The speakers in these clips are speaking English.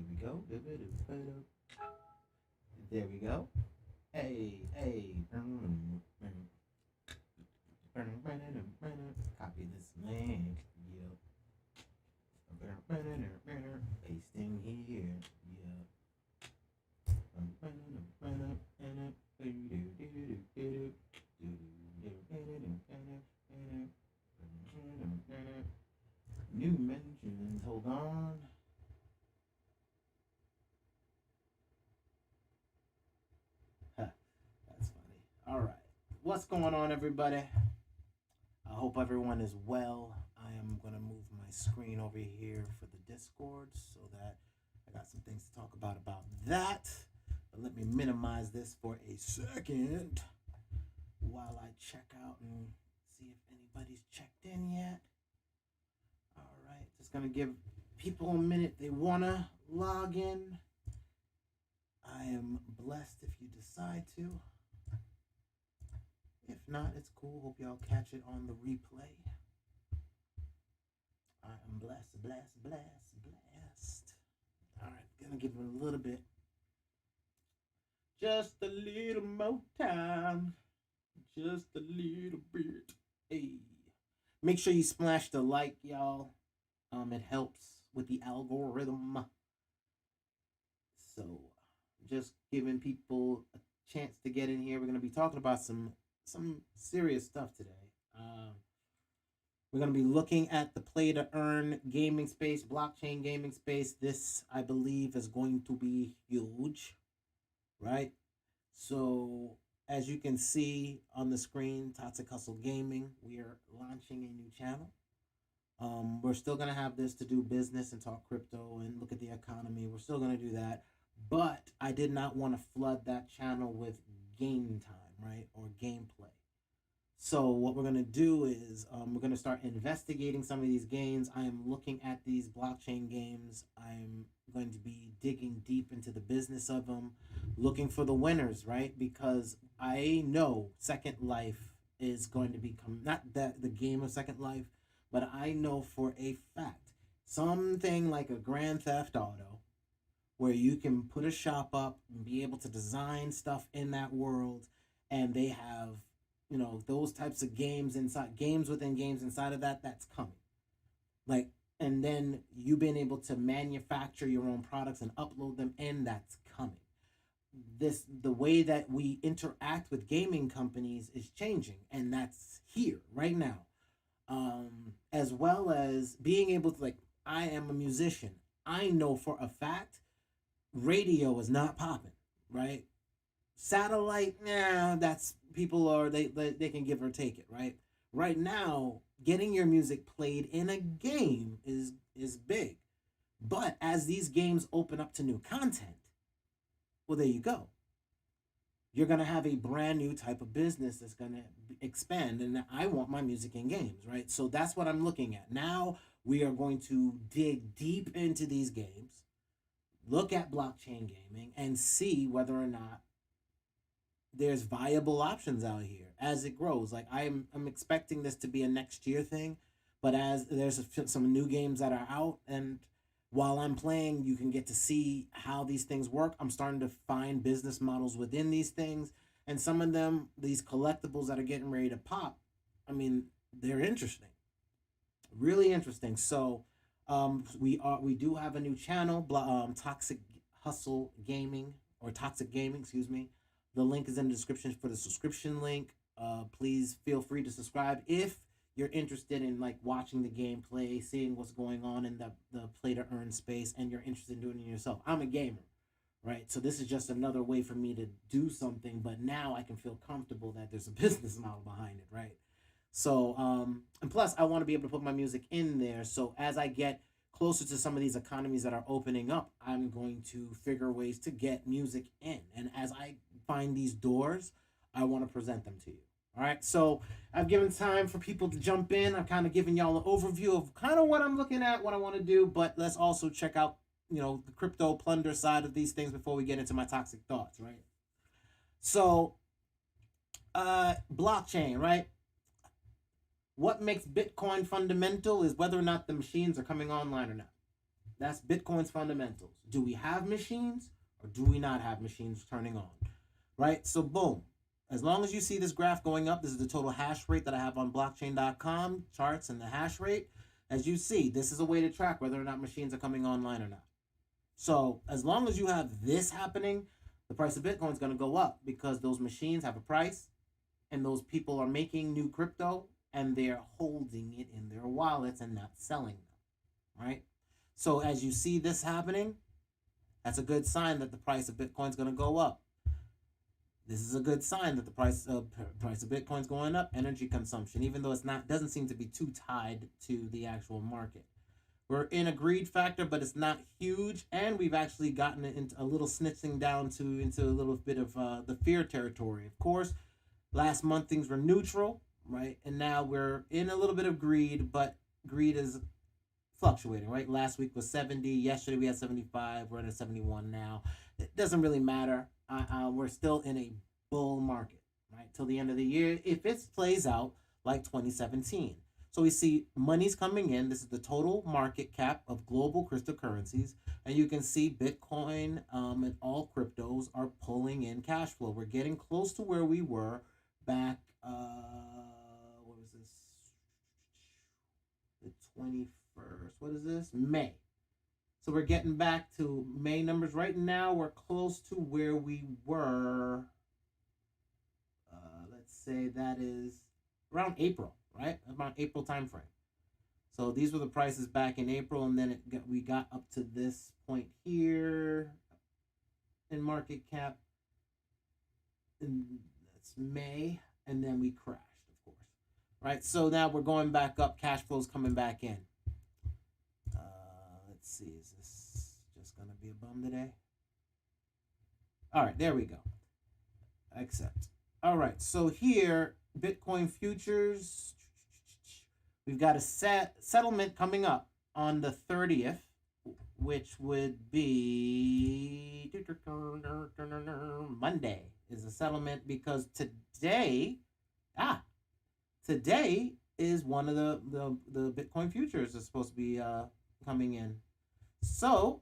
we go. There we go. Hey, hey. Copy this link. Yep. Pasting here. Yep. New mentions. Hold on. Huh, that's funny. All right. What's going on, everybody? I hope everyone is well. I am going to move my screen over here for the Discord so that I got some things to talk about that. But let me minimize this for a second while I check out and see if anybody's checked in yet. All right, just going to give people a minute. They want to log in. I am blessed if you decide to. If not, it's cool. Hope y'all catch it on the replay. I am blessed. All right, gonna give it a little bit. Just a little more time. Just a little bit. Hey. Make sure you smash the like, y'all. It helps with the algorithm. So, just giving people a chance to get in here. We're gonna be talking about some serious stuff today. We're going to be looking at the play-to-earn gaming space, blockchain gaming space. This, I believe, is going to be huge, right? So, as you can see on the screen, Toxic Hustle Gaming, we are launching a new channel. We're still going to have this to do business and talk crypto and look at the economy. We're still going to do that. But I did not want to flood that channel with game time, right, or gameplay. So what we're going to do is we're going to start investigating some of these games. I am looking at these blockchain games. I'm going to be digging deep into the business of them, looking for the winners, right? Because I know Second Life is going to become, not that the game of Second Life, but I know for a fact, something like a Grand Theft Auto, where you can put a shop up and be able to design stuff in that world, and they have, you know, those types of games inside, games within games inside of that, that's coming. Like, and then you being able to manufacture your own products and upload them in, that's coming. The way that we interact with gaming companies is changing, and that's here right now. As well as being able to, like, I am a musician. I know for a fact radio is not popping, right? Satellite, that's people are, they can give or take it, right? Right now, getting your music played in a game is big. But as these games open up to new content, well, there you go. You're going to have a brand new type of business that's going to expand, and I want my music in games, right? So that's what I'm looking at. Now we are going to dig deep into these games, look at blockchain gaming, and see whether or not there's viable options out here as it grows. Like, I'm expecting this to be a next year thing, but as there's some new games that are out, and while I'm playing, you can get to see how these things work. I'm starting to find business models within these things, and some of them, these collectibles that are getting ready to pop, I mean, they're interesting, really interesting. So we do have a new channel, Toxic Hustle Gaming, or Toxic Gaming, excuse me. The link is in the description for the subscription link. Please feel free to subscribe if you're interested in, like, watching the gameplay, seeing what's going on in the play to earn space, and you're interested in doing it yourself. I'm a gamer, right? So this is just another way for me to do something, but now I can feel comfortable that there's a business model behind it, right? So, and plus I want to be able to put my music in there. So as I get closer to some of these economies that are opening up, I'm going to figure ways to get music in. And as I find these doors, I want to present them to you. All right, so I've given time for people to jump in. I've kind of given y'all an overview of kind of what I'm looking at, what I want to do, but let's also check out, you know, the CryptoPlunder side of these things before we get into my toxic thoughts, right? So, blockchain, right? What makes Bitcoin fundamental is whether or not the machines are coming online or not. That's Bitcoin's fundamentals. Do we have machines or do we not have machines turning on? Right? So boom. As long as you see this graph going up, this is the total hash rate that I have on blockchain.com, charts and the hash rate. As you see, this is a way to track whether or not machines are coming online or not. So as long as you have this happening, the price of Bitcoin is going to go up because those machines have a price and those people are making new crypto and they're holding it in their wallets and not selling them, right? So as you see this happening, that's a good sign that the price of Bitcoin is going to go up. This is a good sign that the price of Bitcoin is going up. Energy consumption, even though doesn't seem to be too tied to the actual market. We're in a greed factor, but it's not huge, and we've actually gotten into a little snitching down into a little bit of the fear territory. Of course, last month things were neutral, right? And now we're in a little bit of greed, but greed is fluctuating, right? Last week was 70. Yesterday we had 75. We're at 71 now. It doesn't really matter. We're still in a bull market, right? Till the end of the year, if it plays out like 2017. So we see money's coming in. This is the total market cap of global cryptocurrencies. And you can see Bitcoin and all cryptos are pulling in cash flow. We're getting close to where we were back, what was this? The 21st. What is this? May. So we're getting back to May numbers. Right now, we're close to where we were. Let's say that is around April, right? About April time frame. So these were the prices back in April, and then we got up to this point here in market cap. And that's May, and then we crashed, of course, right? So now we're going back up. Cash flow's coming back in. Let's see, is this just gonna be a bum today? All right, there we go. Accept. All right, so here, Bitcoin futures, we've got a settlement coming up on the 30th, which would be Monday is a settlement, because today is one of the Bitcoin futures is supposed to be coming in. So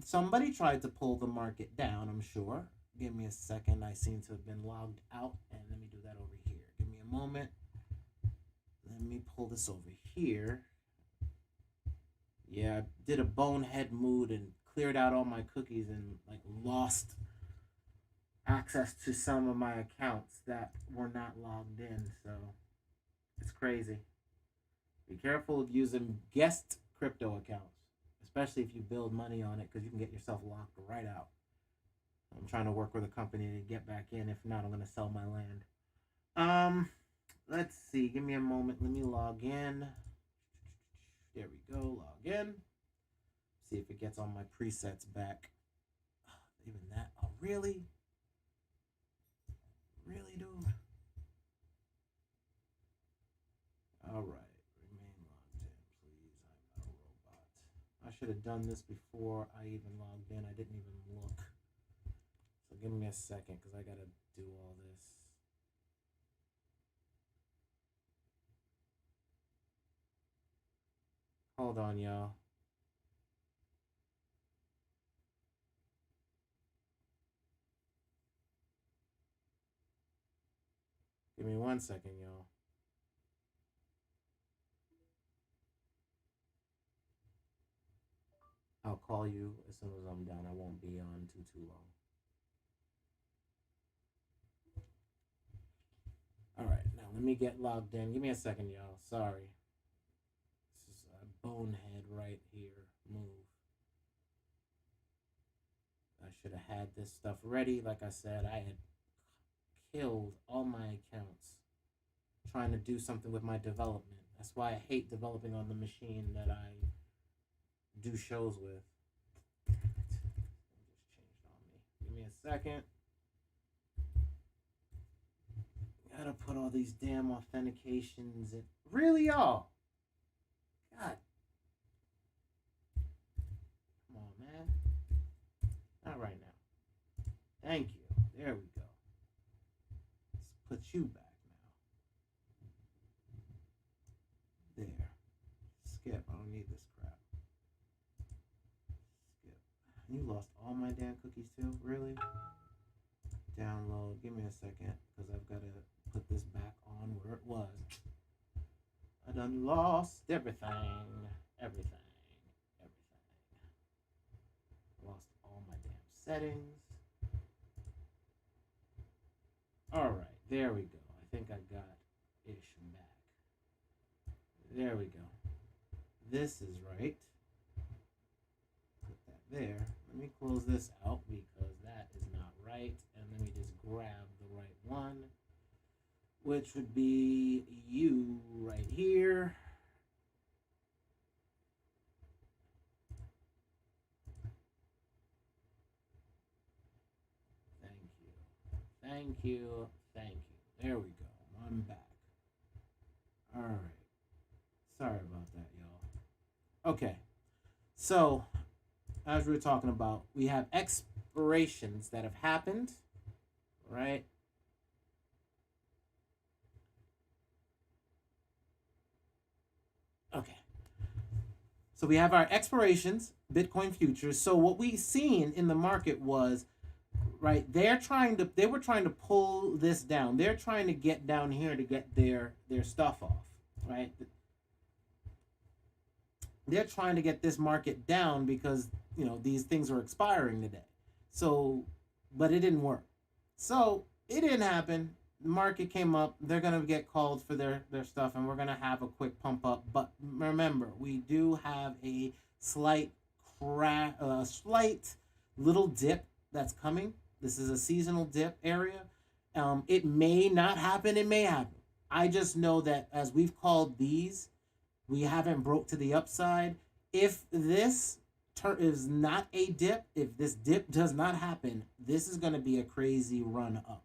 somebody tried to pull the market down, I'm sure. Give me a second. I seem to have been logged out, and let me do that over here. Give me a moment. Let me pull this over here. Yeah, I did a bonehead mood and cleared out all my cookies and like lost access to some of my accounts that were not logged in. So it's crazy. Be careful of using guest crypto accounts, especially if you build money on it, because you can get yourself locked right out. I'm trying to work with a company to get back in. If not, I'm going to sell my land. Let's see. Give me a moment. Let me log in. There we go. Log in. See if it gets all my presets back. Even that. Oh, really? Really, dude? All right. Remain logged in, please. I'm not a robot. I should have done this before I even logged in. I didn't even look. So give me a second, because I got to do all this. Hold on, y'all. Give me 1 second, y'all. I'll call you as soon as I'm done. I won't be on too long. All right, now let me get logged in. Give me a second, y'all. Sorry. This is a bonehead right here move. I should have had this stuff ready. Like I said, I had killed all my accounts trying to do something with my development. That's why I hate developing on the machine that I do shows with. It just changed on me. Give me a second. Gotta put all these damn authentications in. Really, y'all? God. Come on, man. Not right now. Thank you. There we go. Let's put you back now. You lost all my damn cookies too? Really? Download. Give me a second, because I've got to put this back on where it was. I done lost everything. Everything. Everything. Lost all my damn settings. Alright, there we go. I think I got ish back. There we go. This is right. Put that there. Let me close this out because that is not right. And let me just grab the right one, which would be you right here. Thank you. Thank you. Thank you. There we go. I'm back. All right. Sorry about that, y'all. Okay. So, as we were talking about, we have expirations that have happened, right? Okay. So we have our expirations, Bitcoin futures. So what we seen in the market was, right, they were trying to pull this down. They're trying to get down here to get their stuff off, right? They're trying to get this market down because, these things are expiring today. So, but it didn't work. So it didn't happen. The market came up. They're gonna get called for their stuff, and we're gonna have a quick pump up. But remember, we do have a slight slight little dip that's coming. This is a seasonal dip area. It may not happen. It may happen. I just know that as we've called these, we haven't broke to the upside. If this is not a dip, if this dip does not happen, this is going to be a crazy run up.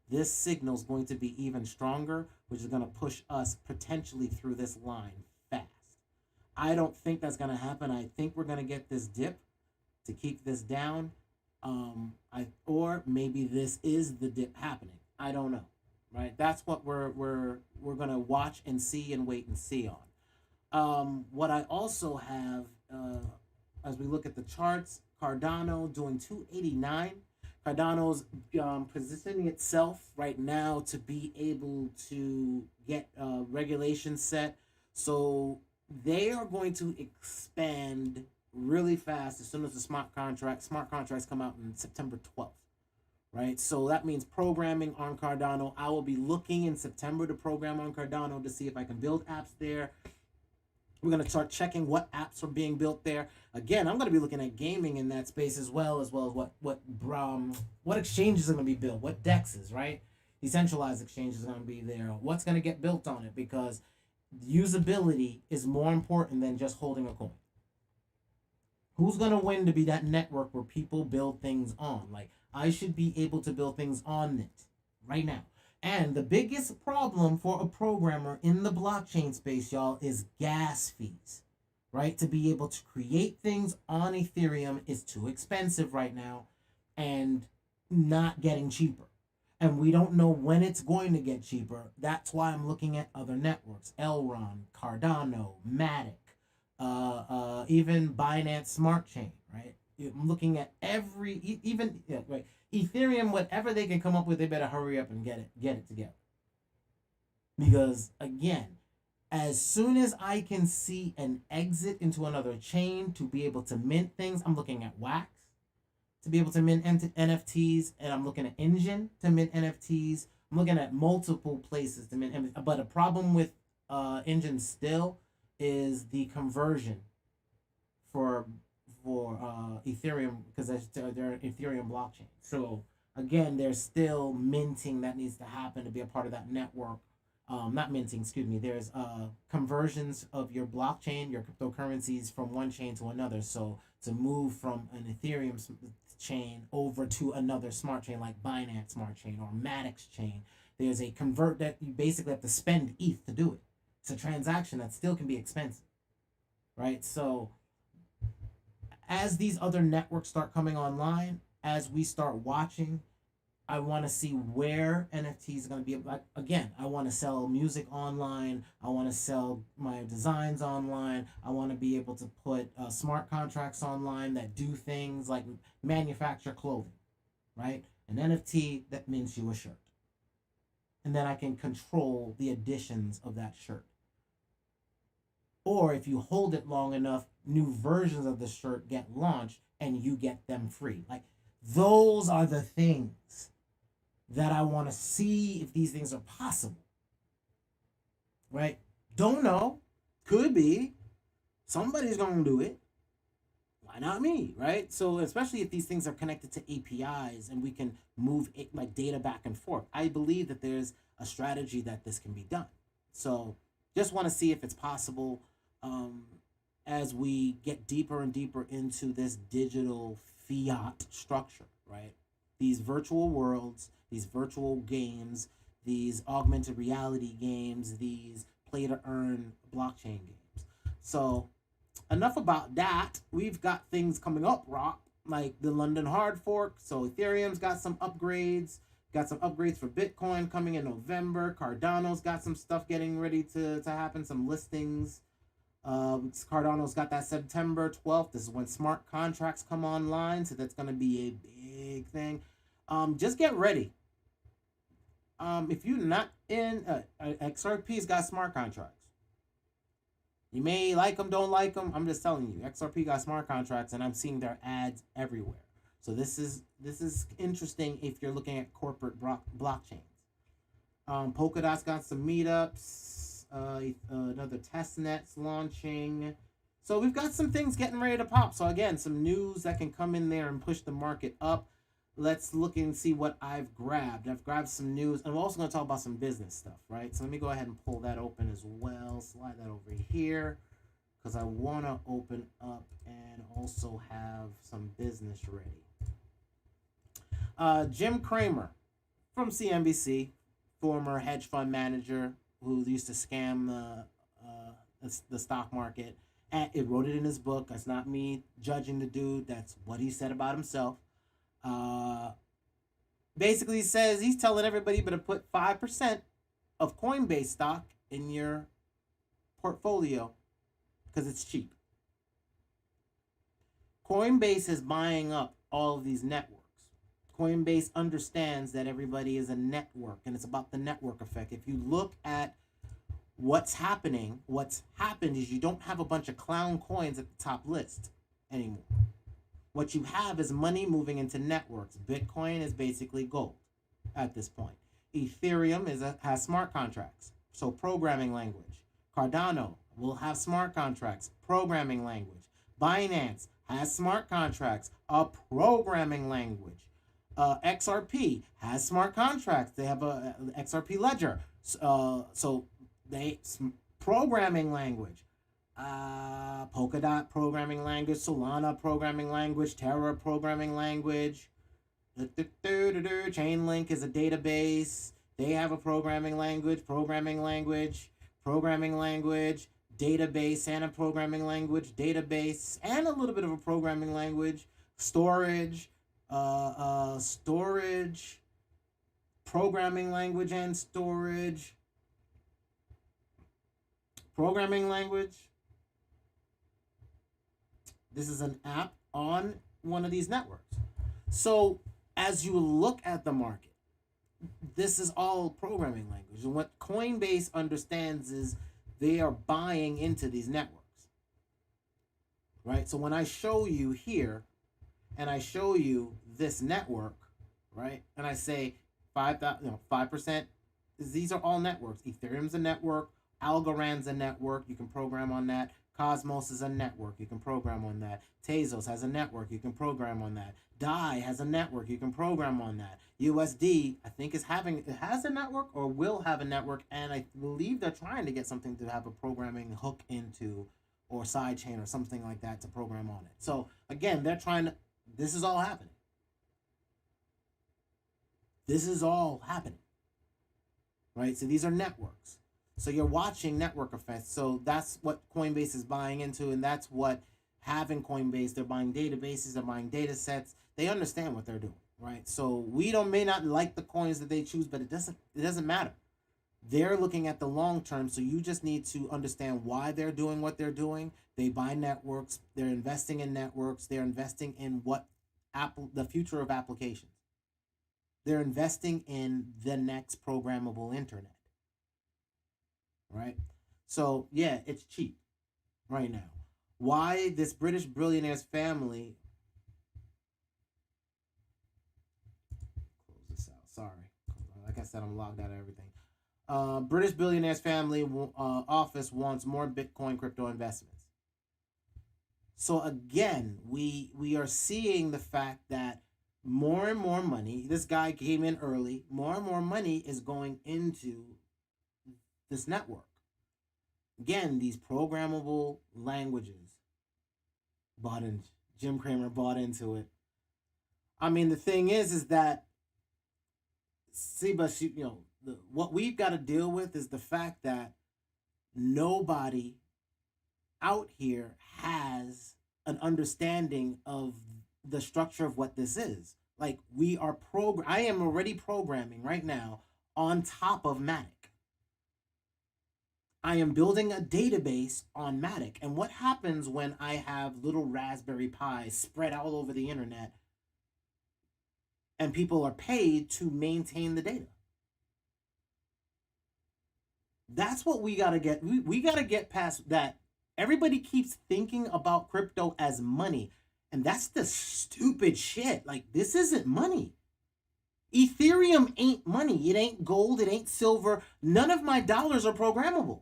This signal is going to be even stronger, which is going to push us potentially through this line fast. I don't think that's going to happen. I think we're going to get this dip to keep this down. Or maybe this is the dip happening. I don't know. Right? That's what we're going to watch and see and wait and see on. What I also have, as we look at the charts, Cardano doing 289. Cardano's positioning itself right now to be able to get regulations set. So they are going to expand really fast as soon as the smart contracts come out on September 12th. Right? So that means programming on Cardano. I will be looking in September to program on Cardano to see if I can build apps there. We're going to start checking what apps are being built there. Again, I'm going to be looking at gaming in that space as well as what exchanges are going to be built, what dexes, right? Decentralized exchanges are going to be there. What's going to get built on it, because usability is more important than just holding a coin. Who's going to win to be that network where people build things on? Like, I should be able to build things on it right now. And the biggest problem for a programmer in the blockchain space, y'all, is gas fees, right? To be able to create things on Ethereum is too expensive right now and not getting cheaper. And we don't know when it's going to get cheaper. That's why I'm looking at other networks, Elrond, Cardano, Matic, even Binance Smart Chain, right? I'm looking at right, Ethereum, whatever they can come up with, they better hurry up and get it together. Because again, as soon as I can see an exit into another chain to be able to mint things, I'm looking at Wax to be able to mint NFTs, and I'm looking at Engine to mint NFTs. I'm looking at multiple places to mint NFTs. But a problem with Engine still is the conversion for Ethereum, because they're Ethereum blockchain. So again, there's still minting that needs to happen to be a part of that network. Not minting, excuse me. There's conversions of your blockchain, your cryptocurrencies from one chain to another. So to move from an Ethereum chain over to another smart chain like Binance Smart Chain or Matic's chain, there's a convert that you basically have to spend ETH to do it. It's a transaction that still can be expensive, right? So as these other networks start coming online, as we start watching, I want to see where NFTs are going to be. Like, again, I want to sell music online. I want to sell my designs online. I want to be able to put smart contracts online that do things like manufacture clothing, right? An NFT that mints you a shirt. And then I can control the editions of that shirt. Or if you hold it long enough, new versions of the shirt get launched and you get them free. Like, those are the things that I want to see if these things are possible. Right? Don't know. Could be. Somebody's going to do it. Why not me? Right? So, especially if these things are connected to APIs and we can move like data back and forth, I believe that there's a strategy that this can be done. So, just want to see if it's possible as we get deeper and deeper into this digital fiat structure, right? These virtual worlds, these virtual games, these augmented reality games, these play to earn blockchain games. So, enough about that. We've got things coming up, Rock, like the London hard fork. So, Ethereum's got some upgrades. Got some upgrades for Bitcoin coming in November. Cardano's got some stuff getting ready to happen, some listings. Cardano's got that September 12th. This is when smart contracts come online. So that's going to be a big thing. Just get ready. If you're not in, XRP's got smart contracts. You may like them, don't like them. I'm just telling you, XRP got smart contracts, and I'm seeing their ads everywhere. So this is interesting if you're looking at corporate blockchains. Polkadot's got some meetups. Another testnet's launching. So we've got some things getting ready to pop. So again, some news that can come in there and push the market up. Let's look and see what I've grabbed. I've grabbed some news, and we're also going to talk about some business stuff, right? So let me go ahead and pull that open as well. Slide that over here because I want to open up and also have some business ready. Jim Cramer from CNBC, former hedge fund manager who used to scam the stock market. And it wrote it in his book. That's not me judging the dude. That's what he said about himself. Basically says he's telling everybody but to put 5% of Coinbase stock in your portfolio because it's cheap. Coinbase is buying up all of these networks. Coinbase understands that everybody is a network, and it's about the network effect. If you look at what's happened is you don't have a bunch of clown coins at the top list anymore. What you have is money moving into networks. Bitcoin is basically gold at this point. Ethereum has smart contracts, so programming language. Cardano will have smart contracts, programming language. Binance has smart contracts, a programming language. XRP has smart contracts. They have a XRP ledger. So they programming language. Polkadot programming language, Solana programming language, Terra programming language. Chainlink is a database. They have a programming language, database, and a programming language, database, and a little bit of a programming language, storage, programming language and storage, programming language. This is an app on one of these networks. So as you look at the market, this is all programming language. And what Coinbase understands is they are buying into these networks, right? So when I show you here, and I show you this network, right? And I say 5%. These are all networks. Ethereum's a network. Algorand's a network. You can program on that. Cosmos is a network. You can program on that. Tezos has a network. You can program on that. DAI has a network. You can program on that. USD, I think, it has a network or will have a network, and I believe they're trying to get something to have a programming hook into or sidechain or something like that to program on it. So again, they're trying to. This is all happening. Right? So these are networks. So you're watching network effects. So that's what Coinbase is buying into, and that's what having Coinbase, they're buying databases, they're buying data sets. They understand what they're doing, right? So we may not like the coins that they choose, but it doesn't matter. They're looking at the long term, so you just need to understand why they're doing what they're doing. They buy networks, they're investing in networks, they're investing in the future of applications. They're investing in the next programmable internet. Right? So yeah, it's cheap right now. Why this British billionaire's family, close this out. Sorry. Like I said, I'm logged out of everything. British billionaire's family office wants more Bitcoin crypto investments. So again, we are seeing the fact that more and more money, this guy came in early, more and more money is going into this network. Again, these programmable languages Jim Cramer bought into it. I mean, the thing is that, see, but what we've got to deal with is the fact that nobody out here has an understanding of the structure of what this is. Like, I am already programming right now on top of Matic. I am building a database on Matic. And what happens when I have little Raspberry Pis spread all over the internet and people are paid to maintain the data? That's what we got to get. We got to get past that. Everybody keeps thinking about crypto as money. And that's the stupid shit. Like, this isn't money. Ethereum ain't money. It ain't gold. It ain't silver. None of my dollars are programmable.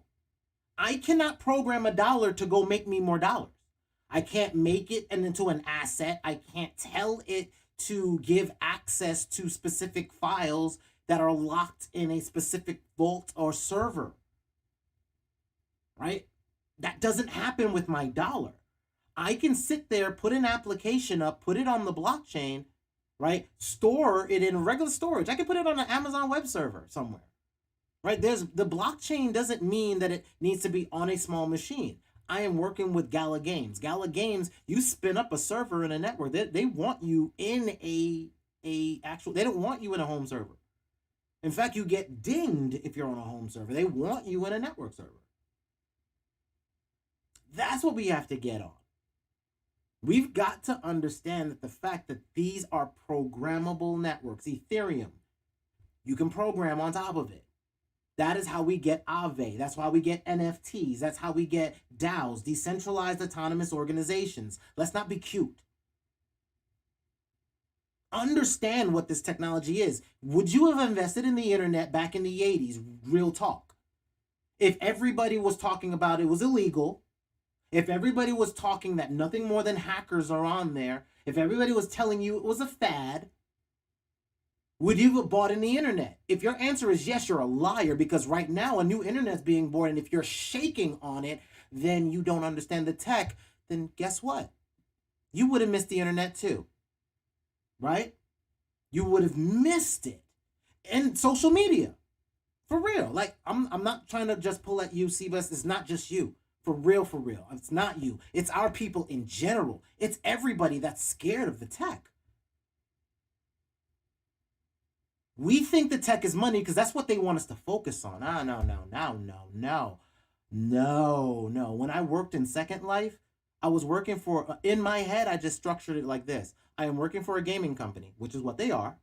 I cannot program a dollar to go make me more dollars. I can't make it into an asset. I can't tell it to give access to specific files that are locked in a specific vault or server. Right? That doesn't happen with my dollar. I can sit there, put an application up, put it on the blockchain, right? Store it in regular storage. I can put it on an Amazon web server somewhere. Right? The blockchain doesn't mean that it needs to be on a small machine. I am working with Gala Games. Gala Games, you spin up a server in a network. They want you in they don't want you in a home server. In fact, you get dinged if you're on a home server. They want you in a network server. That's what we have to get on. We've got to understand that the fact that these are programmable networks, Ethereum, you can program on top of it. That is how we get Aave. That's why we get NFTs. That's how we get DAOs, decentralized autonomous organizations. Let's not be cute. Understand what this technology is. Would you have invested in the internet back in the 80s? Real talk. If everybody was talking about it was illegal, if everybody was talking that nothing more than hackers are on there, if everybody was telling you it was a fad, would you have bought in the internet? If your answer is yes, you're a liar, because right now a new internet's being born, and if you're shaking on it, then you don't understand the tech, then guess what? You would have missed the internet too, right? You would have missed it. And social media, for real. Like, I'm not trying to just pull at you, Seabus. It's not just you. For real, for real. It's not you. It's our people in general. It's everybody that's scared of the tech. We think the tech is money because that's what they want us to focus on. No. When I worked in Second Life, I was working for, in my head, I just structured it like this. I am working for a gaming company, which is what they are.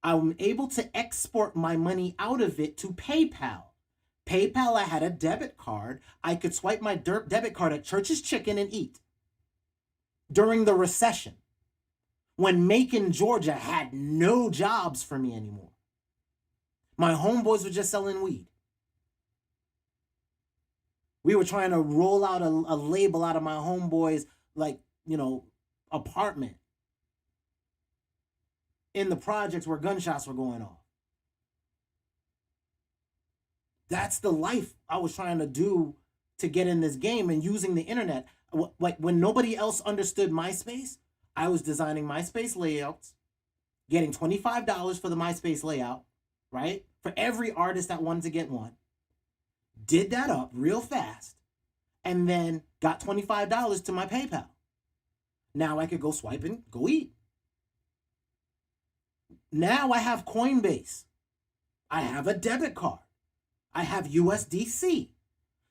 I'm able to export my money out of it to PayPal. PayPal, I had a debit card. I could swipe my debit card at Church's Chicken and eat. During the recession, when Macon, Georgia had no jobs for me anymore. My homeboys were just selling weed. We were trying to roll out a label out of my homeboys, apartment in the projects where gunshots were going off. That's the life I was trying to do to get in this game and using the internet. Like, when nobody else understood MySpace, I was designing MySpace layouts, getting $25 for the MySpace layout, right? For every artist that wanted to get one. Did that up real fast, and then got $25 to my PayPal. Now I could go swipe and go eat. Now I have Coinbase. I have a debit card. I have USDC.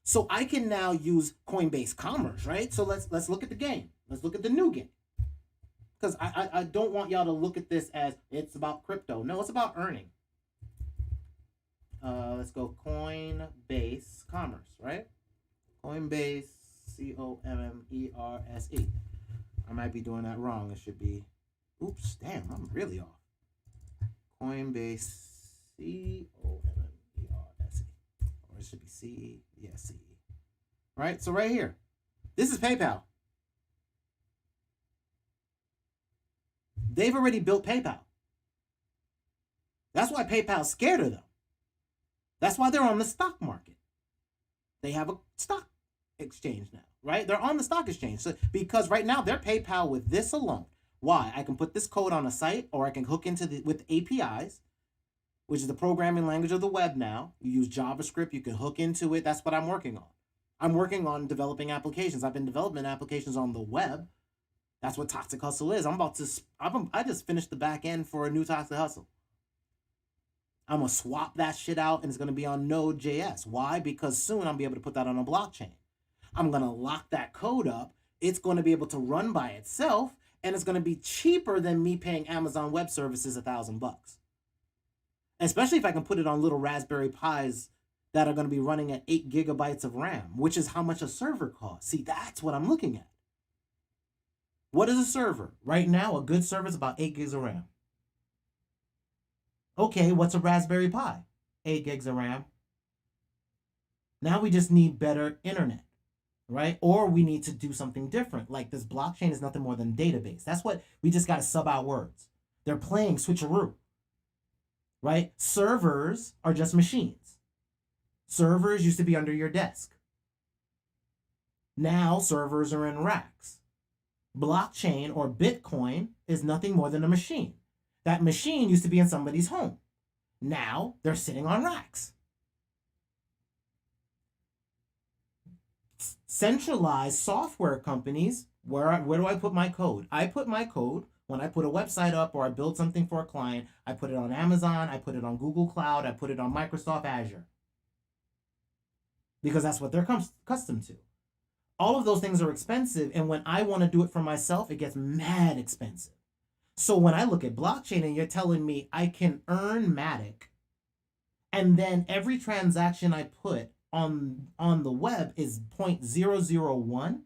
So I can now use Coinbase Commerce, right? So let's look at the game. Let's look at the new game. Because I don't want y'all to look at this as it's about crypto. No, it's about earning. Let's go Coinbase Commerce, right? Coinbase, Commerse. I might be doing that wrong. It should be, oops, damn, I'm really off. Coinbase, Commerce. Or it should be CE. Yeah, CE. Right? So right here, this is PayPal. They've already built PayPal. That's why PayPal's scared of them. That's why they're on the stock market. They have a stock exchange now, right? They're on the stock exchange. So, because right now they're PayPal with this alone. Why? I can put this code on a site, or I can hook into with APIs, which is the programming language of the web now. You use JavaScript, you can hook into it. That's what I'm working on. I'm working on developing applications. I've been developing applications on the web. That's what Toxic Hustle is. I just finished the back end for a new Toxic Hustle. I'm going to swap that shit out, and it's going to be on Node.js. Why? Because soon I'll be able to put that on a blockchain. I'm going to lock that code up. It's going to be able to run by itself, and it's going to be cheaper than me paying Amazon Web Services $1,000. Especially if I can put it on little Raspberry Pis that are going to be running at 8 gigabytes of RAM, which is how much a server costs. See, that's what I'm looking at. What is a server? Right now, a good server is about 8 gigs of RAM. Okay, what's a Raspberry Pi? 8 gigs of RAM. Now we just need better internet, right? Or we need to do something different. Like this blockchain is nothing more than a database. That's what we just got to sub out words. They're playing switcheroo, right? Servers are just machines. Servers used to be under your desk. Now servers are in racks. Blockchain or Bitcoin is nothing more than a machine. That machine used to be in somebody's home. Now they're sitting on racks. Centralized software companies, where do I put my code? I put my code when I put a website up or I build something for a client. I put it on Amazon, I put it on Google Cloud, I put it on Microsoft Azure. Because that's what they're accustomed to. All of those things are expensive, and when I want to do it for myself, it gets mad expensive. So when I look at blockchain and you're telling me I can earn Matic, and then every transaction I put on the web is 0.001.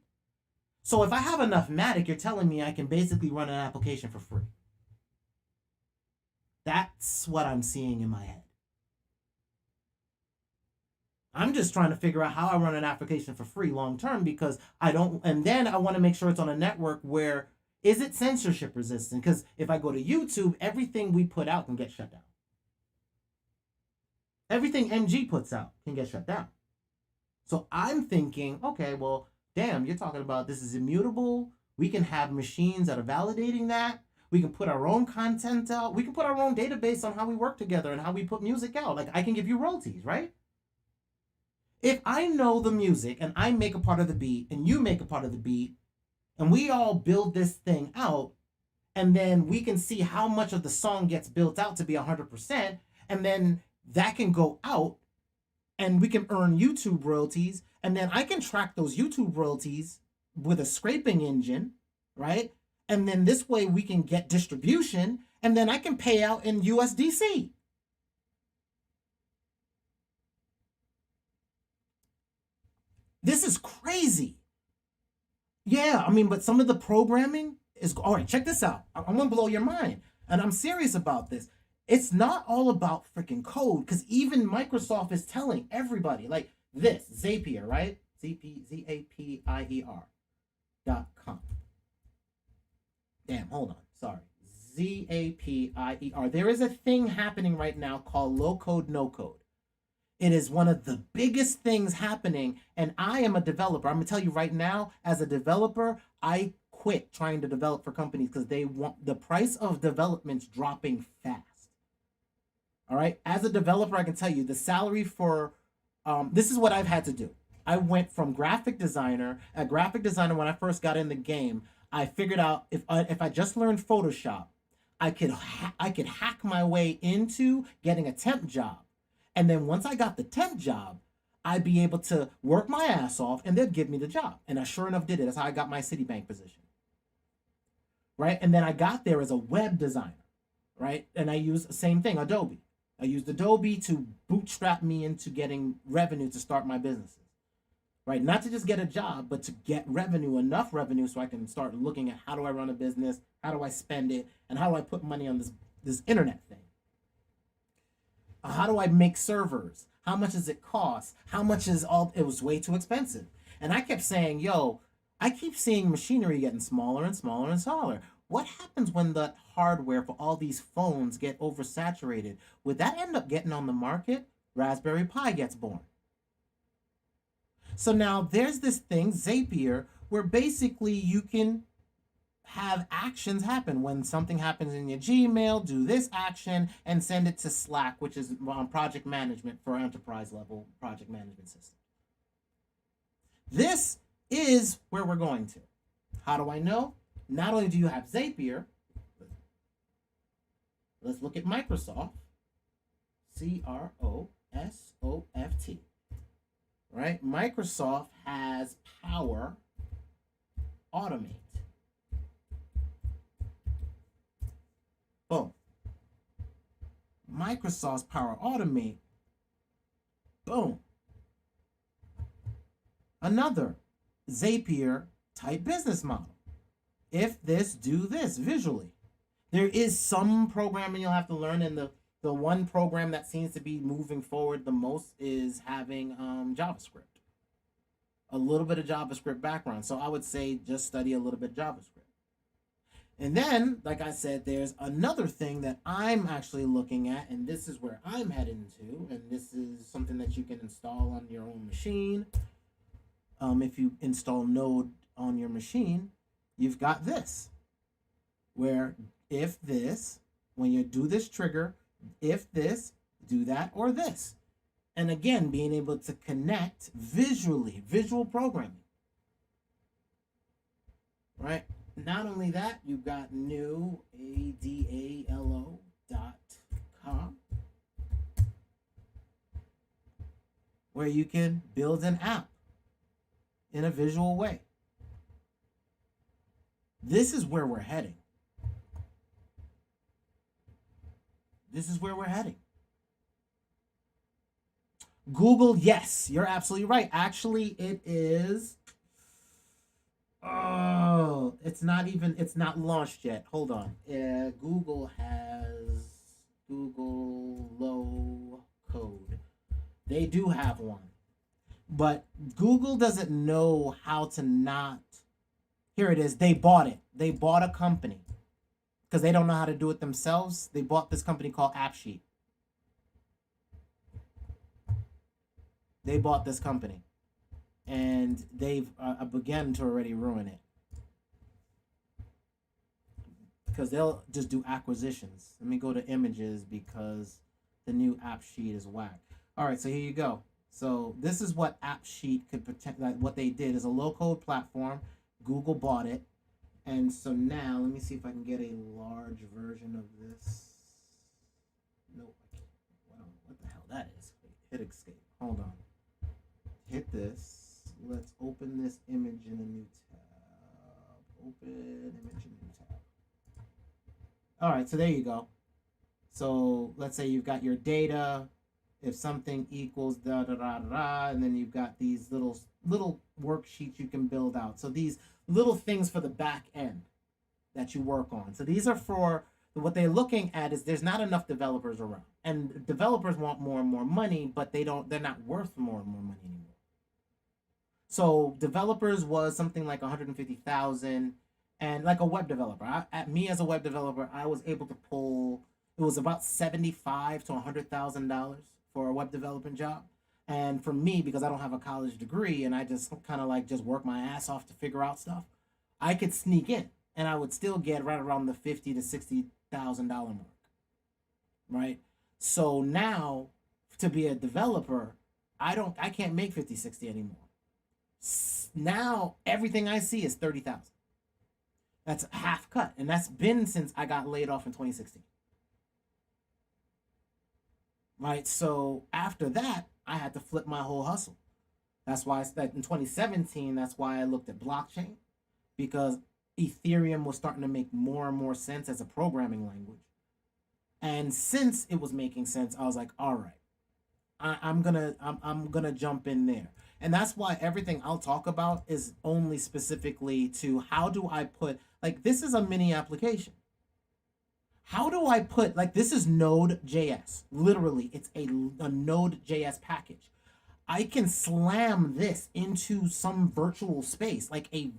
So if I have enough Matic, you're telling me I can basically run an application for free. That's what I'm seeing in my head. I'm just trying to figure out how I run an application for free long term, because I don't, and then I want to make sure it's on a network where, is it censorship resistant? Because if I go to YouTube, everything we put out can get shut down. Everything MG puts out can get shut down. So I'm thinking, okay, well, damn, you're talking about this is immutable. We can have machines that are validating that. We can put our own content out. We can put our own database on how we work together and how we put music out. Like, I can give you royalties, right? If I know the music and I make a part of the beat and you make a part of the beat, and we all build this thing out, and then we can see how much of the song gets built out to be 100%, and then that can go out, and we can earn YouTube royalties, and then I can track those YouTube royalties with a scraping engine, right? And then this way we can get distribution, and then I can pay out in USDC. This is crazy. Yeah, I mean, but some of the programming is, all right, check this out. I'm going to blow your mind. And I'm serious about this. It's not all about freaking code, because even Microsoft is telling everybody, like this, Zapier, right? Zapier.com. Damn, hold on. Sorry. Zapier. There is a thing happening right now called low code, no code. It is one of the biggest things happening, and I am a developer. I'm going to tell you right now, as a developer, I quit trying to develop for companies because they want the price of development's dropping fast. All right? As a developer, I can tell you the salary for, this is what I've had to do. I went from graphic designer. A graphic designer, when I first got in the game, I figured out if I just learned Photoshop, I could hack my way into getting a temp job. And then once I got the temp job, I'd be able to work my ass off and they'd give me the job. And I sure enough did it. That's how I got my Citibank position. Right? And then I got there as a web designer. Right? And I used the same thing, Adobe. I used Adobe to bootstrap me into getting revenue to start my businesses. Right? Not to just get a job, but to get revenue, enough revenue so I can start looking at how do I run a business, how do I spend it, and how do I put money on this internet thing. How do I make servers? How much does it cost? How much is all? It was way too expensive. And I kept saying, yo, I keep seeing machinery getting smaller and smaller and smaller. What happens when the hardware for all these phones get oversaturated? Would that end up getting on the market? Raspberry Pi gets born. So now there's this thing, Zapier, where basically you can have actions happen. When something happens in your Gmail, do this action and send it to Slack, which is project management for enterprise level project management system. This is where we're going to. How do I know? Not only do you have Zapier, let's look at Microsoft. CROSOFT. Right? Microsoft has Power Automate. Boom. Microsoft's Power Automate. Boom. Another Zapier type business model. If this, do this visually. There is some programming you'll have to learn, and the one program that seems to be moving forward the most is having JavaScript. A little bit of JavaScript background. So I would say just study a little bit of JavaScript. And then, like I said, there's another thing that I'm actually looking at, and this is where I'm heading to, and this is something that you can install on your own machine. If you install Node on your machine, you've got this, where if this, when you do this trigger, if this, do that or this. And again, being able to connect visually, visual programming. Right? Not only that, you've got new adalo.com, where you can build an app in a visual way. This is where we're heading. This is where we're heading. Google, yes, you're absolutely right. Actually, it is. Oh, it's not launched yet. Hold on. Google has Google Low Code. They do have one. But Google doesn't know how to not. Here it is. They bought it. They bought a company. Because they don't know how to do it themselves. They bought this company called AppSheet. They bought this company. And they've begun to already ruin it. Because they'll just do acquisitions. Let me go to images because the new AppSheet is whack. All right, so here you go. So this is what AppSheet could protect. Like what they did is a low-code platform. Google bought it. And so now, let me see if I can get a large version of this. Nope. Wow, what the hell that is? Hit escape. Hold on. Hit this. Let's open this image in a new tab. Open image in a new tab. All right, so there you go. So let's say you've got your data. If something equals da da da da, and then you've got these little worksheets you can build out. So these little things for the back end that you work on. So these are for what they're looking at is there's not enough developers around, and developers want more and more money, but they're not worth more and more money anymore. So developers was something like 150,000, and like a web developer. Me as a web developer, I was able to pull. It was about $75,000 to $100,000 for a web development job. And for me, because I don't have a college degree and I just kind of like just work my ass off to figure out stuff, I could sneak in and I would still get right around the $50,000 to $60,000 mark. Right? So now to be a developer, I can't make 50, 60 anymore. Now everything I see is 30,000. That's a half cut. And that's been since I got laid off in 2016. Right? So after that, I had to flip my whole hustle. That's why I said in 2017, that's why I looked at blockchain, because Ethereum was starting to make more and more sense as a programming language. And since it was making sense, I was like, all right, I'm gonna jump in there. And that's why everything I'll talk about is only specifically to how do I put, like, this is a mini application. How do I put, like, this is Node.js. Literally, it's a Node.js package. I can slam this into some virtual space, like a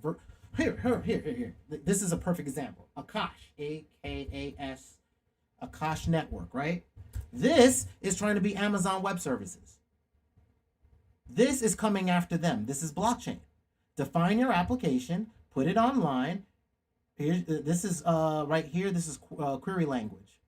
here. This is a perfect example. Akash, A-K-A-S, Akash Network, right? This is trying to be Amazon Web Services. This is coming after them. This is blockchain. Define your application, put it online. This is right here. This is query language.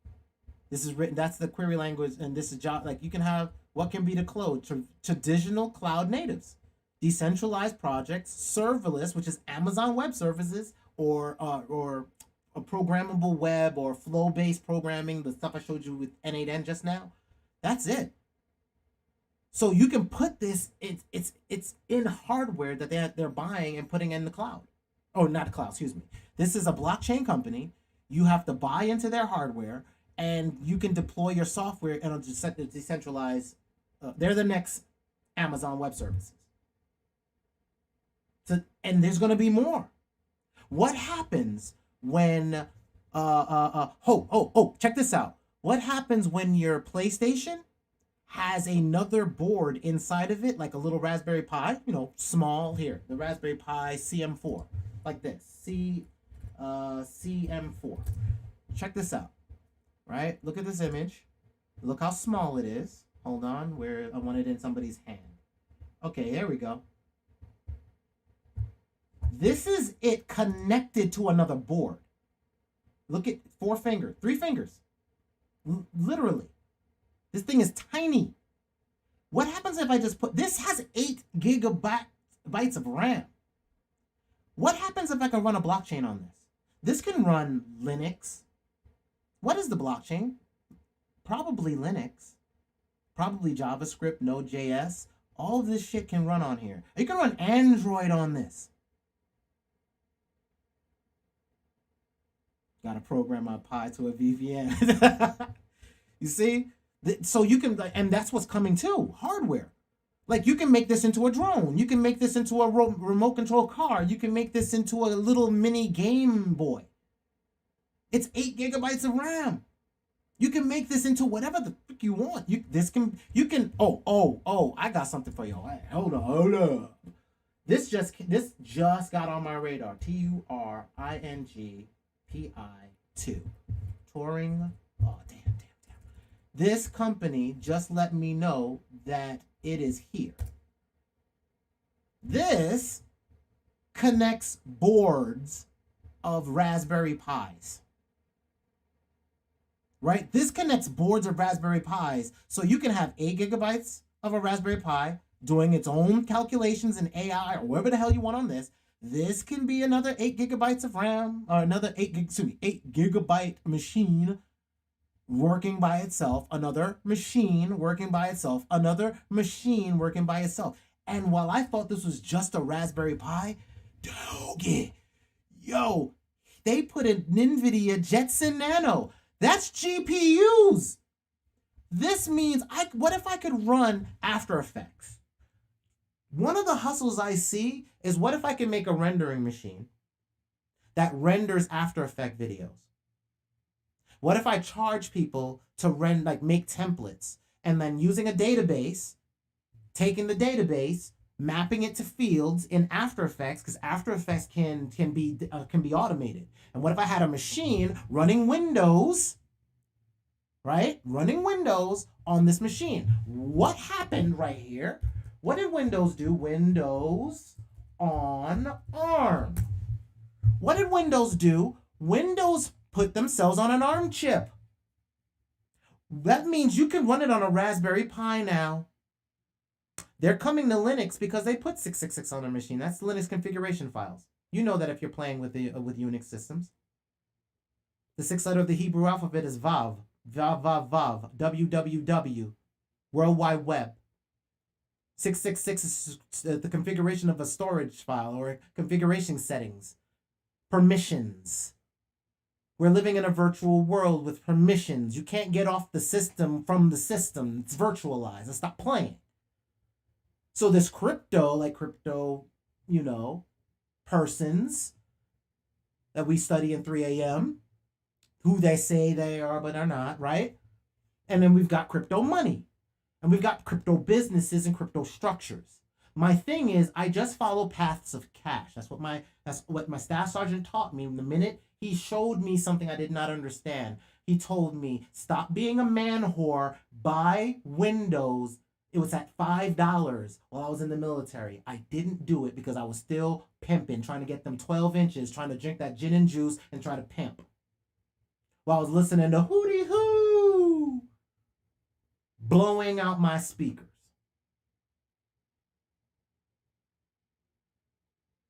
This is written. That's the query language, and this is job. Like, you can have what can be the cloud. Traditional cloud natives, decentralized projects, serverless, which is Amazon Web Services, or a programmable web or flow-based programming. The stuff I showed you with N8N just now. That's it. So you can put this. It's in hardware that they're buying and putting in the cloud. Oh, not the cloud. Excuse me. This is a blockchain company. You have to buy into their hardware, and you can deploy your software in a decentralized. They're the next Amazon Web Services. So, and there's going to be more. What happens when? Check this out. What happens when your PlayStation has another board inside of it, like a little Raspberry Pi? You know, small here. The Raspberry Pi CM4, like this. CM4. Check this out, right? Look at this image. Look how small it is. Hold on, where I want it in somebody's hand. Okay, there we go. This is it connected to another board. Look at 4 fingers, 3 fingers. Literally. This thing is tiny. What happens if I just put, this has 8 gigabytes of RAM. What happens if I can run a blockchain on this? This can run Linux. What is the blockchain? Probably Linux. Probably JavaScript, Node.js. All of this shit can run on here. You can run Android on this. Got to program my Pi to a VPN. You see? So you can, and that's what's coming too, hardware. Like, you can make this into a drone. You can make this into a remote control car. You can make this into a little mini Game Boy. It's 8 gigabytes of RAM. You can make this into whatever the frick you want. I got something for you. Right, hold on. This just got on my radar. TURINGPI2. Turing. Oh, damn. This company just let me know that it is here. This connects boards of Raspberry Pis. Right? This connects boards of Raspberry Pis, so you can have 8 gigabytes of a Raspberry Pi doing its own calculations in AI or whatever the hell you want on this. This can be another 8 gigabytes of RAM, or another 8 gigabyte machine working by itself, another machine working by itself, another machine working by itself. And while I thought this was just a Raspberry Pi, they put an NVIDIA Jetson Nano. That's GPUs. This means, what if I could run After Effects? One of the hustles I see is, what if I can make a rendering machine that renders After Effects videos? What if I charge people to make templates, and then using a database, taking the database, mapping it to fields in After Effects, because After Effects can be automated. And what if I had a machine running Windows, right? Running Windows on this machine. What happened right here? What did Windows do? Windows on ARM. What did Windows do? Windows put themselves on an ARM chip. That means you can run it on a Raspberry Pi now. They're coming to Linux because they put 666 on their machine. That's the Linux configuration files. You know that if you're playing with with Unix systems. The 6th letter of the Hebrew alphabet is Vav. Vav, Vav, Vav. WWW. World Wide Web. 666 is the configuration of a storage file or configuration settings. Permissions. We're living in a virtual world with permissions. You can't get off the system from the system. It's virtualized. Let's stop playing. So this crypto, like crypto, persons that we study in 3 a.m., who they say they are but are not, right? And then we've got crypto money. And we've got crypto businesses and crypto structures. My thing is, I just follow paths of cash. That's what my staff sergeant taught me. The minute he showed me something I did not understand, he told me, stop being a man whore, buy Windows. It was at $5 while I was in the military. I didn't do it because I was still pimping, trying to get them 12 inches, trying to drink that gin and juice and try to pimp. While I was listening to Hootie Hoo, blowing out my speakers.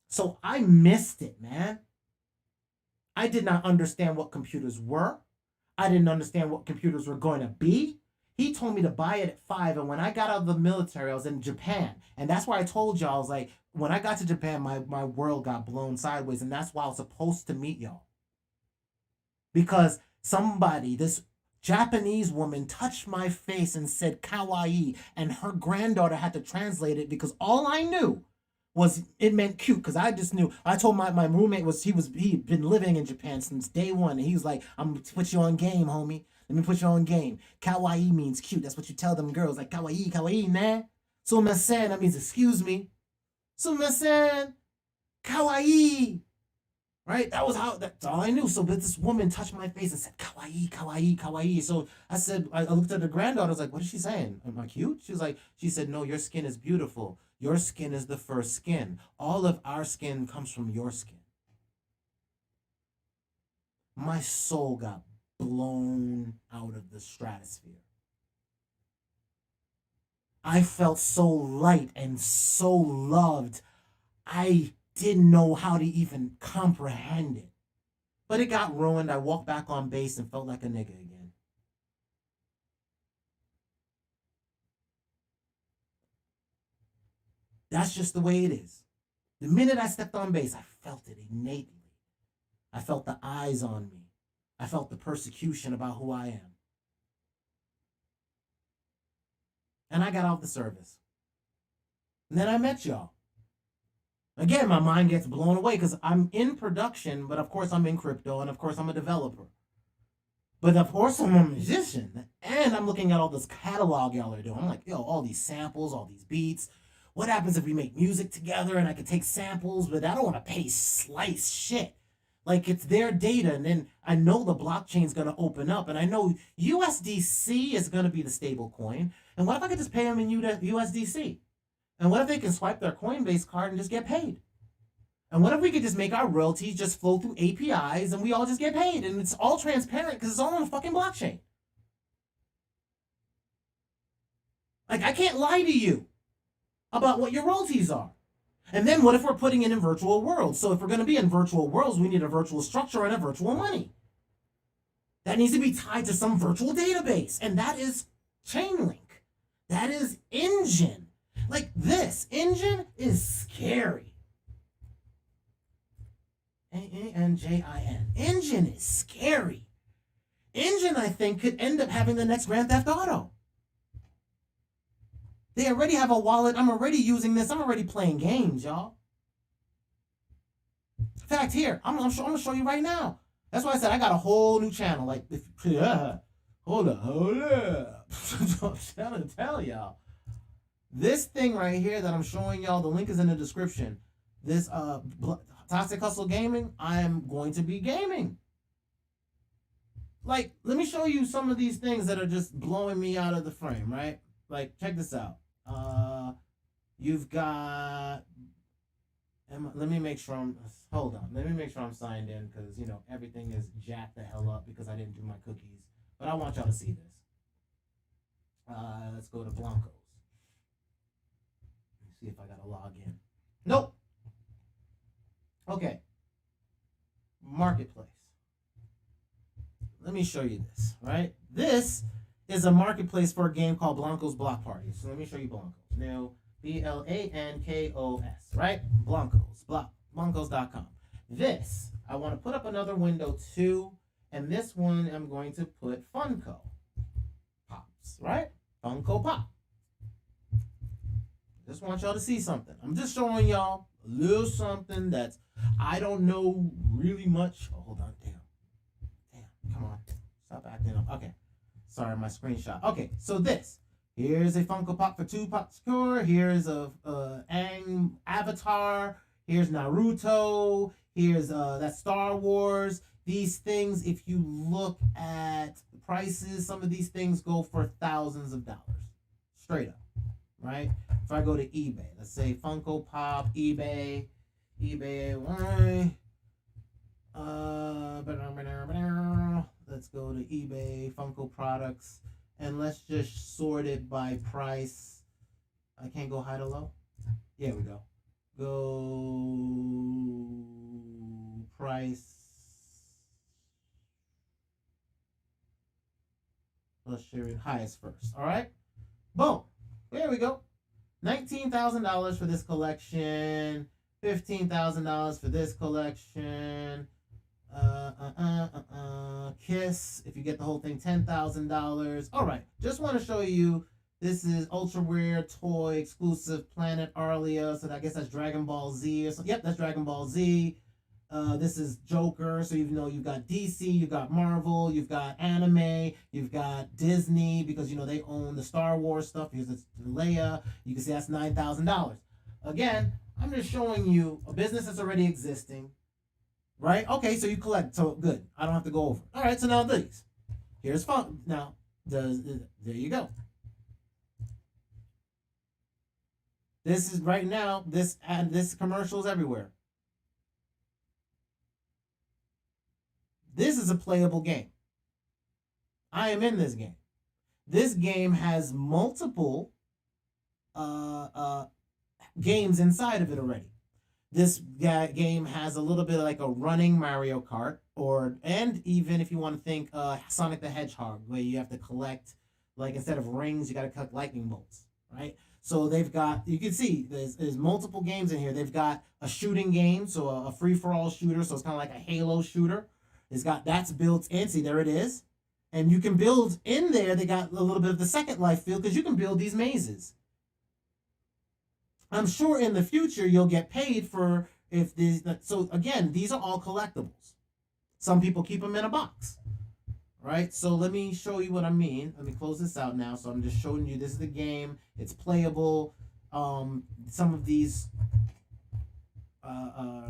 So I missed it, man. I did not understand what computers were. I didn't understand what computers were going to be. He told me to buy it at $5. And when I got out of the military, I was in Japan. And that's why I told y'all, I was like, when I got to Japan, my world got blown sideways. And that's why I was supposed to meet y'all. Because somebody, this Japanese woman, touched my face and said kawaii, and her granddaughter had to translate it because all I knew was it meant cute. Because I just knew. I told my roommate he'd been living in Japan since day one, and he was like, "I'm gonna put you on game, homie. Let me put you on game. Kawaii means cute. That's what you tell them girls, like kawaii, kawaii, man. Sumimasen, that means excuse me. Sumimasen, kawaii." Right? That's all I knew. So, but this woman touched my face and said, kawaii, kawaii, kawaii. So I said, I looked at the granddaughter. I was like, what is she saying? Am I cute? She said, no, your skin is beautiful. Your skin is the first skin. All of our skin comes from your skin. My soul got blown out of the stratosphere. I felt so light and so loved. I didn't know how to even comprehend it. But it got ruined. I walked back on base and felt like a nigga again. That's just the way it is. The minute I stepped on base, I felt it innately. I felt the eyes on me. I felt the persecution about who I am. And I got out the service. And then I met y'all. Again, my mind gets blown away because I'm in production, but of course I'm in crypto, and of course I'm a developer. But of course I'm a musician, and I'm looking at all this catalog y'all are doing. I'm like, yo, all these samples, all these beats. What happens if we make music together and I can take samples, but I don't want to pay slice shit. Like, it's their data, and then I know the blockchain's going to open up, and I know USDC is going to be the stable coin. And what if I could just pay them in USDC? And what if they can swipe their Coinbase card and just get paid? And what if we could just make our royalties just flow through APIs and we all just get paid? And it's all transparent because it's all on the fucking blockchain. Like, I can't lie to you about what your royalties are. And then what if we're putting it in virtual worlds? So if we're going to be in virtual worlds, we need a virtual structure and a virtual money. That needs to be tied to some virtual database. And that is Chainlink. That is Engine. Like, this Engine is scary. Engine. Engine is scary. Engine, I think, could end up having the next Grand Theft Auto. They already have a wallet. I'm already using this. I'm already playing games, y'all. In fact, here, I'm going to show you right now. That's why I said I got a whole new channel. Like, hold up. I'm trying to tell y'all. This thing right here that I'm showing y'all, the link is in the description. This Toxic Hustle Gaming, I am going to be gaming. Like, let me show you some of these things that are just blowing me out of the frame, right? Like, check this out. You've got... Let me make sure I'm... Hold on. Let me make sure I'm signed in because, everything is jacked the hell up because I didn't do my cookies. But I want y'all to see this. Let's go to Blancos. See if I gotta log in. Nope. Okay. Marketplace. Let me show you this, right? This is a marketplace for a game called Blanco's Block Party. So let me show you Blancos. Now, Blankos, right? Blancos, Blancos.com. This, I want to put up another window too, and this one I'm going to put Funko Pops, right? Funko Pop. Just want y'all to see something. I'm just showing y'all a little something that's, I don't know really much. Oh, hold on, damn, come on, stop acting up. Okay, sorry, my screenshot. Okay, so this, here's a Funko Pop for Tupac Shakur. Here's a Aang Avatar. Here's Naruto. Here's that Star Wars. These things, if you look at prices, some of these things go for thousands of dollars, straight up, right? If I go to eBay, let's say Funko Pop, eBay, why? Let's go to eBay, Funko products, and let's just sort it by price. I can't go high to low. Here we go. Go price. Let's share it highest first. All right. Boom. There we go. $19,000 for this collection. $15,000 for this collection. Kiss, if you get the whole thing, $10,000. All right, just want to show you, this is ultra rare toy exclusive Planet Arlia. So I guess that's Dragon Ball Z or something. Yep, that's Dragon Ball Z. This is Joker. So you know you've got DC, you've got Marvel, you've got anime, you've got Disney, because you know they own the Star Wars stuff. Here's Leia. You can see that's $9,000. Again, I'm just showing you a business that's already existing, right? Okay, so you collect. So good. I don't have to go over. All right, so now these. Here's fun. Now, there you go. This is right now. This commercial is everywhere. This is a playable game. I am in this game. This game has multiple games inside of it already. This game has a little bit like a running Mario Kart, and even if you want to think Sonic the Hedgehog, where you have to collect, like instead of rings, you got to collect lightning bolts, right? So they've got, you can see there's multiple games in here. They've got a shooting game, so a free-for-all shooter, so it's kind of like a Halo shooter. That's built in. See, there it is. And you can build in there. They got a little bit of the Second Life feel because you can build these mazes. I'm sure in the future you'll get paid for if these. So again, these are all collectibles. Some people keep them in a box, right? So let me show you what I mean. Let me close this out now. So I'm just showing you, this is the game. It's playable. Some of these.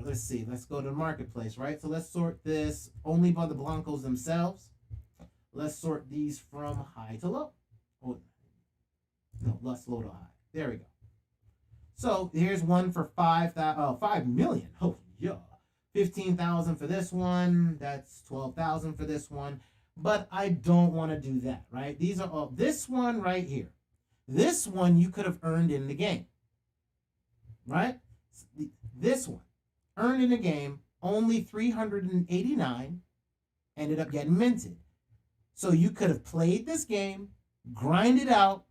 Let's see. Let's go to the marketplace, right? So let's sort this only by the Blancos themselves. Let's sort these from high to low. Oh, no, let's low to high. There we go. So here's one for 5 million. Oh yeah, 15,000 for this one. That's 12,000 for this one. But I don't want to do that, right? These are all. This one right here. This one you could have earned in the game, right? This one earned in the game, only 389, ended up getting minted. So you could have played this game, grinded out,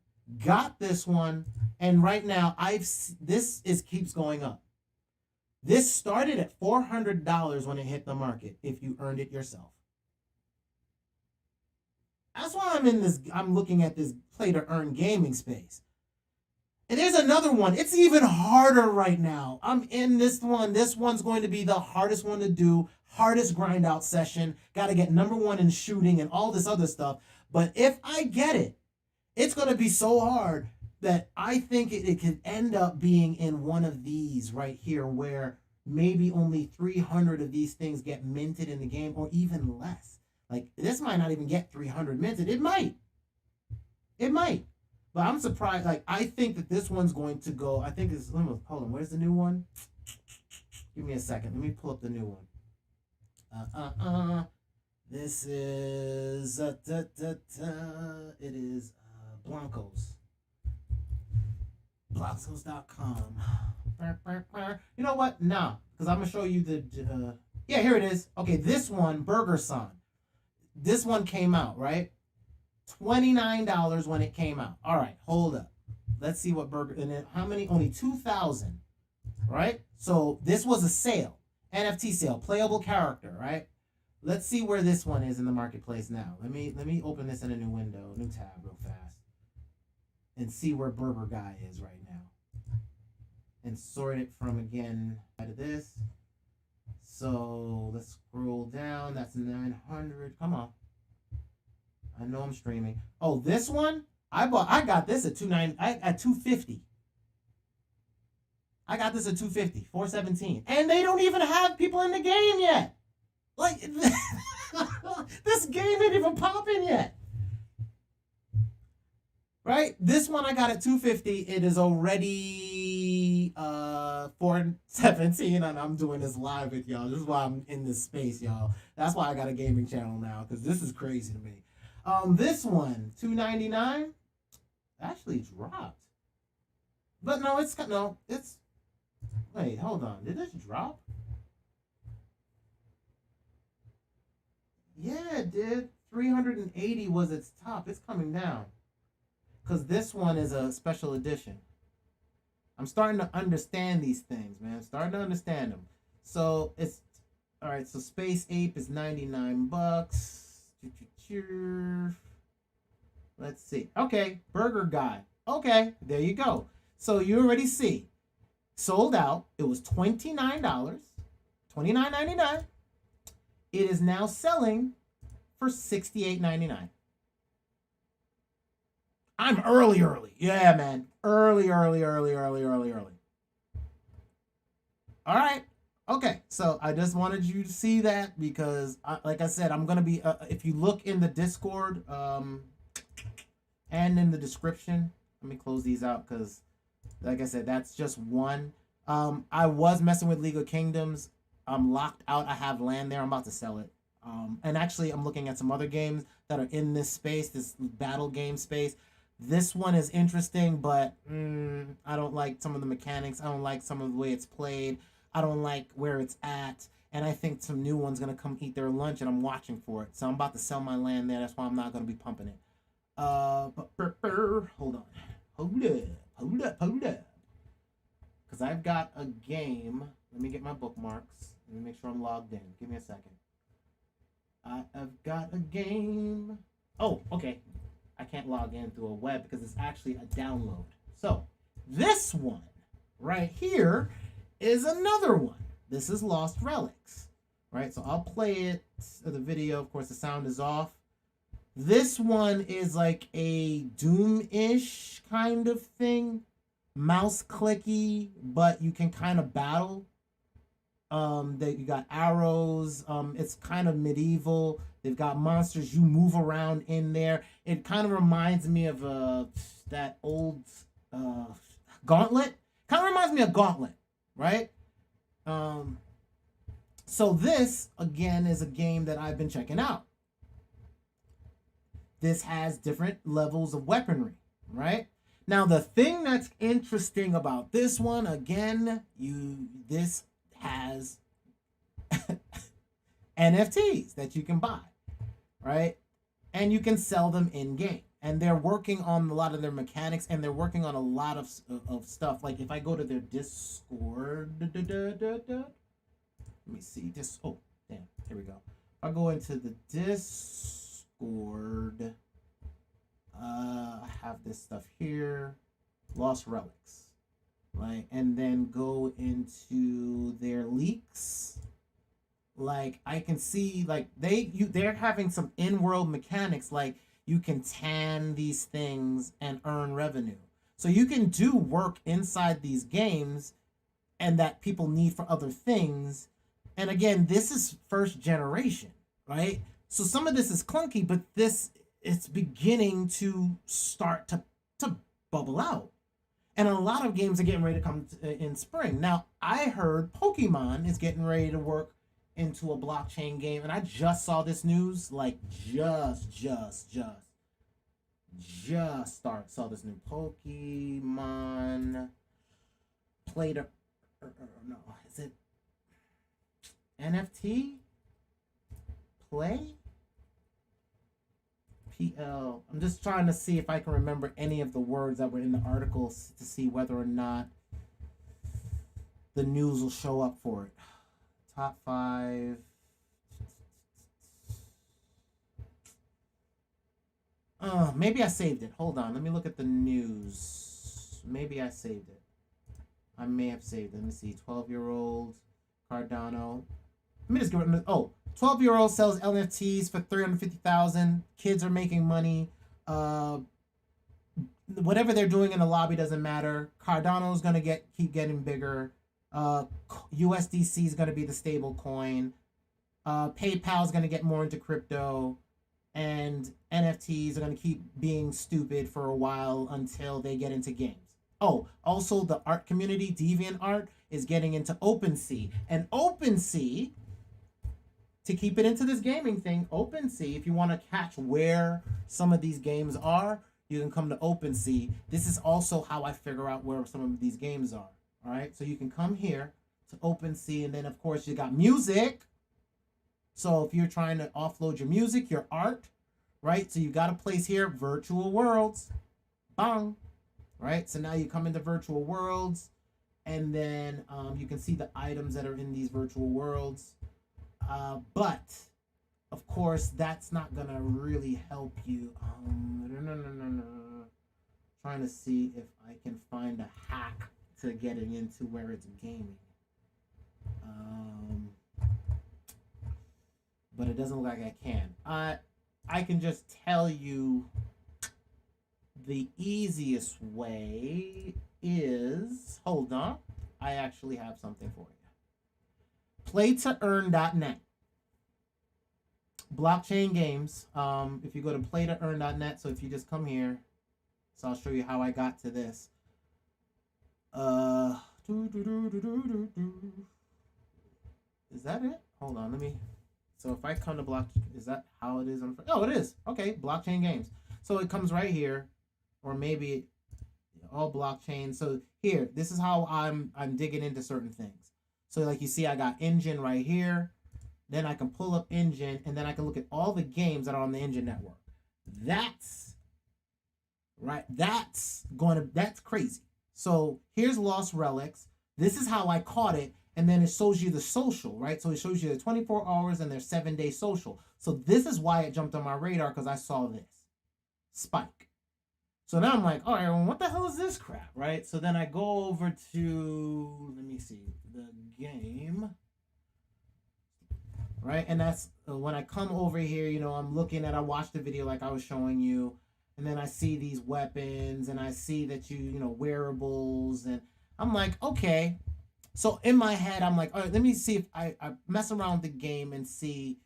got this one, and right now keeps going up. This started at $400 when it hit the market if you earned it yourself. That's why I'm looking at this play to earn gaming space. And there's another one. It's even harder right now. I'm in this one. This one's going to be the hardest one to do. Hardest grind out session. Got to get #1 in shooting and all this other stuff. But if I get it, it's going to be so hard that I think it could end up being in one of these right here, where maybe only 300 of these things get minted in the game, or even less. Like, this might not even get 300 minted. It might. But I'm surprised. Like, I think that this one's going to go. I think it's. Hold on. Where's the new one? Give me a second. Let me pull up the new one. This is. It is Blancos. Blancos.com. You know what? Nah. because I'm gonna show you the. Yeah, here it is. Okay, this one, Burger San. This one came out, right? $29 when it came out. All right, hold up. Let's see what Burger. And then how many? Only 2,000. Right? So this was a sale, NFT sale, playable character. Right? Let's see where this one is in the marketplace now. Let me open this in a new window, new tab, real fast, and see where Burger Guy is right now, and sort it from again out of this. So let's scroll down. That's 900. Come on. I know I'm streaming. Oh, this one I got this at 250. I got this at 250, 417, and they don't even have people in the game yet. Like this game ain't even popping yet. Right? This one I got at 250. It is already 417, and I'm doing this live with y'all. This is why I'm in this space, y'all. That's why I got a gaming channel now, because this is crazy to me. This one, 299, actually dropped. But no, it's wait, hold on. Did this drop? Yeah, it did. 380 was its top. It's coming down. Because this one is a special edition. I'm starting to understand these things, man. Starting to understand them. So it's all right. So Space Ape is $99. Let's see. Okay, Burger Guy. Okay, there you go. So you already see. Sold out. It was $29, $29.99. It is now selling for $68.99. I'm early. Yeah, man. Early. All right. Okay. So I just wanted you to see that because, like I said, I'm going to be, if you look in the Discord and in the description, let me close these out because, like I said, that's just one. I was messing with League of Kingdoms. I'm locked out. I have land there. I'm about to sell it. And actually, I'm looking at some other games that are in this space, this battle game space. This one is interesting, but I don't like some of the mechanics. I don't like some of the way it's played. I don't like where it's at. And I think some new one's going to come eat their lunch, and I'm watching for it. So I'm about to sell my land there. That's why I'm not going to be pumping it. Hold on. Hold up. Because I've got a game. Let me get my bookmarks. Let me make sure I'm logged in. Give me a second. I've got a game. Oh, okay. I can't log in through a web because it's actually a download. So this one right here is another one. This is Lost Relics, right? So I'll play it, the video. Of course, the sound is off. This one is like a Doom-ish kind of thing. Mouse clicky, but you can kind of battle. That you got arrows. It's kind of medieval. They've got monsters. You move around in there. It kind of reminds me of that old Gauntlet. Kind of reminds me of Gauntlet, right? So this again is a game that I've been checking out. This has different levels of weaponry, right? Now the thing that's interesting about this one, again, this has NFTs that you can buy, right? And you can sell them in game. And they're working on a lot of their mechanics, and they're working on a lot of stuff. Like if I go to their Discord, let me see this. Oh, damn! Here we go. If I go into the Discord, I have this stuff here, Lost Relics. Like, and then go into their leaks. Like I can see, like they're having some in-world mechanics. Like you can tan these things and earn revenue. So you can do work inside these games, and that people need for other things. And again, this is first generation, right? So some of this is clunky, but it's beginning to start to bubble out. And a lot of games are getting ready to come in spring. Now, I heard Pokemon is getting ready to work into a blockchain game. And I just saw this news, like saw this new Pokemon. No, is it? NFT play PL. I'm just trying to see if I can remember any of the words that were in the articles to see whether or not the news will show up for it. Top 5. Maybe I saved it. Hold on. Let me look at the news. Maybe I saved it. I may have saved it. Let me see. 12-year-old Cardano. Let me just get rid of. Oh, 12-year-old sells NFTs for $350,000. Kids are making money. Whatever they're doing in the lobby doesn't matter. Cardano's gonna keep getting bigger. USDC is gonna be the stable coin. PayPal's gonna get more into crypto. And NFTs are going to keep being stupid for a while until they get into games. Oh, also the art community, DeviantArt, is getting into OpenSea. And OpenSea, to keep it into this gaming thing, OpenSea, if you want to catch where some of these games are, you can come to OpenSea. This is also how I figure out where some of these games are. All right, so you can come here to OpenSea, and then of course you got music. So if you're trying to offload your music, your art, right? So you got a place here, virtual worlds, bang, right? So now you come into virtual worlds, and then you can see the items that are in these virtual worlds. But of course, that's not gonna really help you. Trying to see if I can find a hack to getting into where it's gaming. But it doesn't look like I can. I can just tell you the easiest way is, hold on, I actually have something for you. Playtoearn.net. Blockchain games. If you go to playtoearn.net, so if you just come here, so I'll show you how I got to this. Is that it? Hold on, let me. So if I come to blockchain, is that how it is? Oh, it is. Okay, blockchain games. So it comes right here, or maybe all blockchain. So here, this is how I'm digging into certain things. So like you see, I got Engine right here. Then I can pull up Engine, and then I can look at all the games that are on the Engine network. That's right. That's crazy. So here's Lost Relics. This is how I caught it. And then it shows you the social, right? So it shows you the 24 hours and their 7-day social. So this is why it jumped on my radar, because I saw this spike. So now I'm like, all right, well, what the hell is this crap, right? So then I go over to, let me see, the game, right? And that's when I come over here, you know, I'm looking at, I watched the video like I was showing you, and then I see these weapons, and I see that you know, wearables, and I'm like, okay. So in my head, I'm like, all right, let me see if I mess around with the game and see.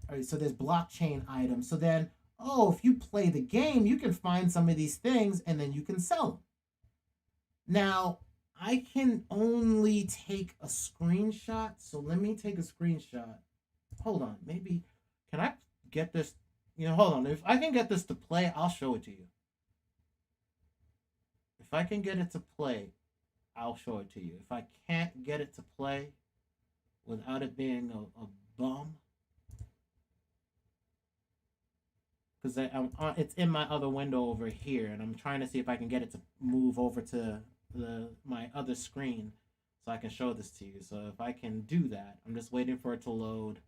All right, so there's blockchain items. So then, oh, if you play the game, you can find some of these things and then you can sell them. Now, I can only take a screenshot. So let me take a screenshot. Hold on, maybe, can I get this? You know, hold on. If I can get this to play, I'll show it to you. If I can get it to play, I'll show it to you. If I can't get it to play without it being a bum, because it's in my other window over here, and I'm trying to see if I can get it to move over to my other screen so I can show this to you. So if I can do that, I'm just waiting for it to load,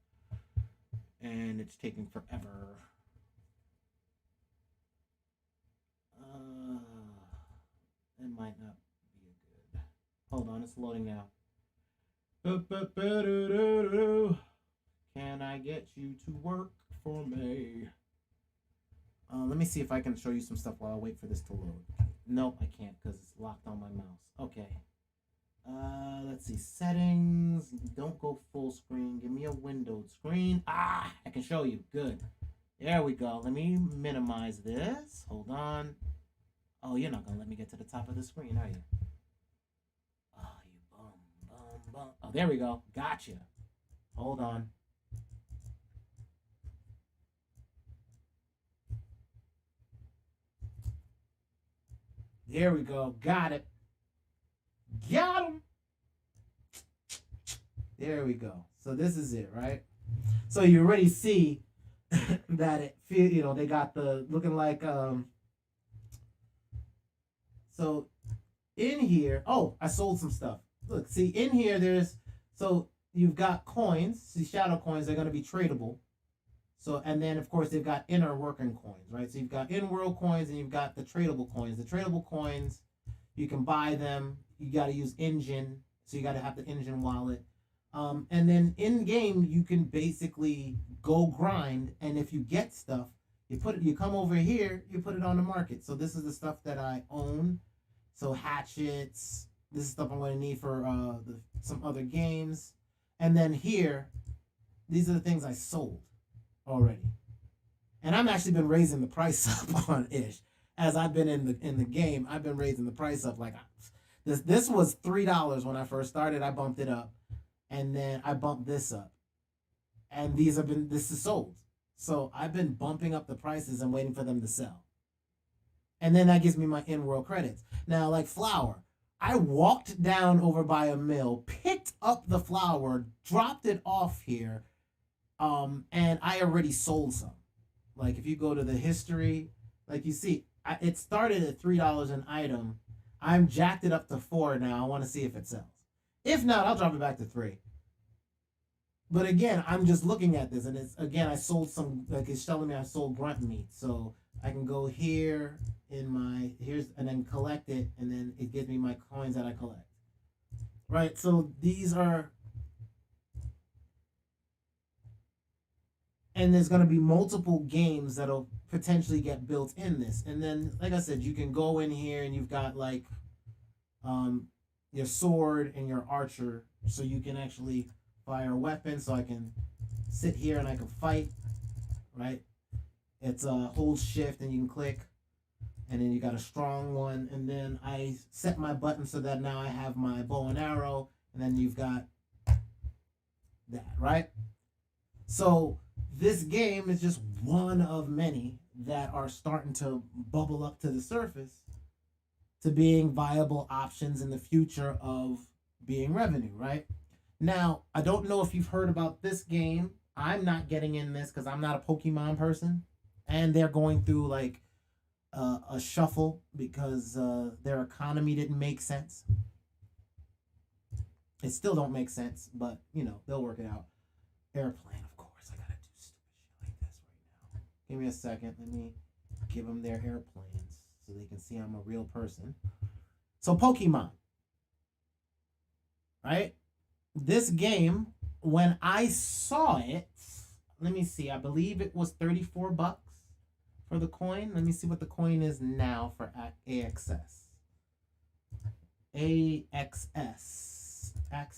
and it's taking forever. It might not. Hold on, it's loading now. Can I get you to work for me? Let me see if I can show you some stuff while I wait for this to load. Nope, I can't because it's locked on my mouse. Okay. Let's see. Settings. Don't go full screen. Give me a windowed screen. I can show you. Good. There we go. Let me minimize this. Hold on. Oh, you're not going to let me get to the top of the screen, are you? Oh, there we go. Gotcha. Hold on. There we go. Got it. Got him. There we go. So this is it, right? So you already see that it feel, you know, they got the looking like so in here, oh, I sold some stuff. Look, see in here there's, so you've got coins, see shadow coins, they're going to be tradable. So, and then of course they've got inner working coins, right? So you've got in-world coins and you've got the tradable coins. The tradable coins, you can buy them. You got to use Engine, so you got to have the Engine wallet. And then in game, you can basically go grind, and if you get stuff, you come over here, you put it on the market. So this is the stuff that I own. So hatchets, this is stuff I'm going to need for some other games. And then here, these are the things I sold already. And I've actually been raising the price up on Ish. As I've been in the game, I've been raising the price up. Like this was $3 when I first started. I bumped it up, and then I bumped this up, and this is sold. So I've been bumping up the prices and waiting for them to sell, and then that gives me my in-world credits. Now, like flour, I walked down over by a mill, picked up the flour, dropped it off here, and I already sold some. Like if you go to the history, like you see, it started at $3 an item. I'm jacked it up to $4 now. I want to see if it sells. If not, I'll drop it back to $3. But again, I'm just looking at this, and it's again, I sold some, like it's telling me I sold grunt meat. So I can go here in my and then collect it, and then it gives me my coins that I collect. Right? So these are, and there's going to be multiple games that'll potentially get built in this. And then, like I said, you can go in here and you've got like your sword and your archer, so you can actually fire a weapon. So I can sit here and I can fight, right? It's hold shift and you can click, and then you got a strong one. And then I set my button so that now I have my bow and arrow, and then you've got that, right? So this game is just one of many that are starting to bubble up to the surface to being viable options in the future of being revenue, right? Now, I don't know if you've heard about this game. I'm not getting in this because I'm not a Pokemon person, and they're going through like a shuffle because their economy didn't make sense. It still don't make sense, but you know, they'll work it out. Airplane. Give me a second. Let me give them their airplanes so they can see I'm a real person. So Pokemon, right? This game, when I saw it, let me see. I believe it was $34 for the coin. Let me see what the coin is now for AXS. Axie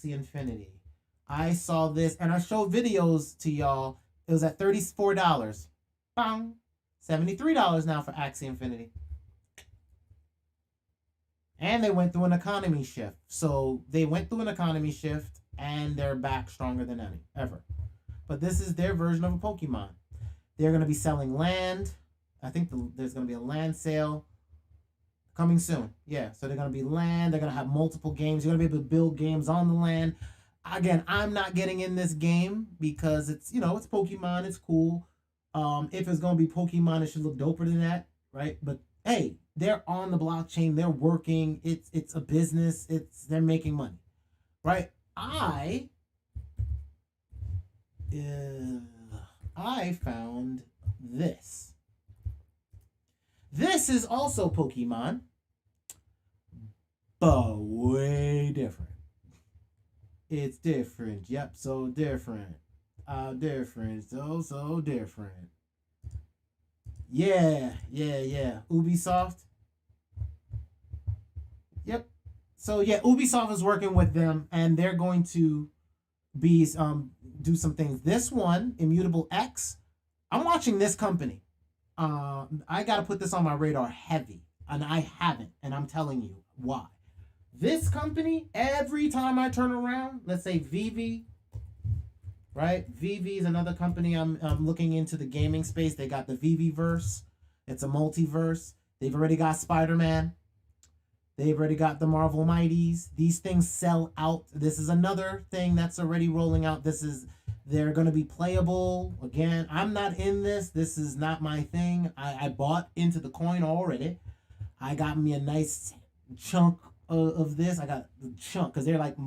Infinity. I saw this, and I showed videos to y'all. It was at $34. Bang. $73 now for Axie Infinity. And they went through an economy shift. So they went through an economy shift, and they're back stronger than ever. But this is their version of a Pokemon. They're going to be selling land. I think there's going to be a land sale coming soon. Yeah, so they're going to be land. They're going to have multiple games. You're going to be able to build games on the land. Again, I'm not getting in this game because it's, you know, it's Pokemon. It's cool. If it's gonna be Pokemon, it should look doper than that, right? But hey, they're on the blockchain, they're working, it's a business, they're making money, right? I found this. This is also Pokemon, but way different. It's different. Yep, so different. Different. So different. Yeah. Ubisoft. Yep. So yeah, Ubisoft is working with them, and they're going to be do some things. This one, Immutable X, I'm watching this company. I gotta put this on my radar heavy, and I haven't, and I'm telling you why. This company, every time I turn around, let's say Vivi, right? Vivi is another company I'm looking into the gaming space. They got the Viviverse. It's a multiverse. They've already got Spider-Man. They've already got the Marvel Mighties. These things sell out. This is another thing that's already rolling out. They're going to be playable. Again, I'm not in this. This is not my thing. I bought into the coin already. I got me a nice chunk of this. I got the chunk because they're like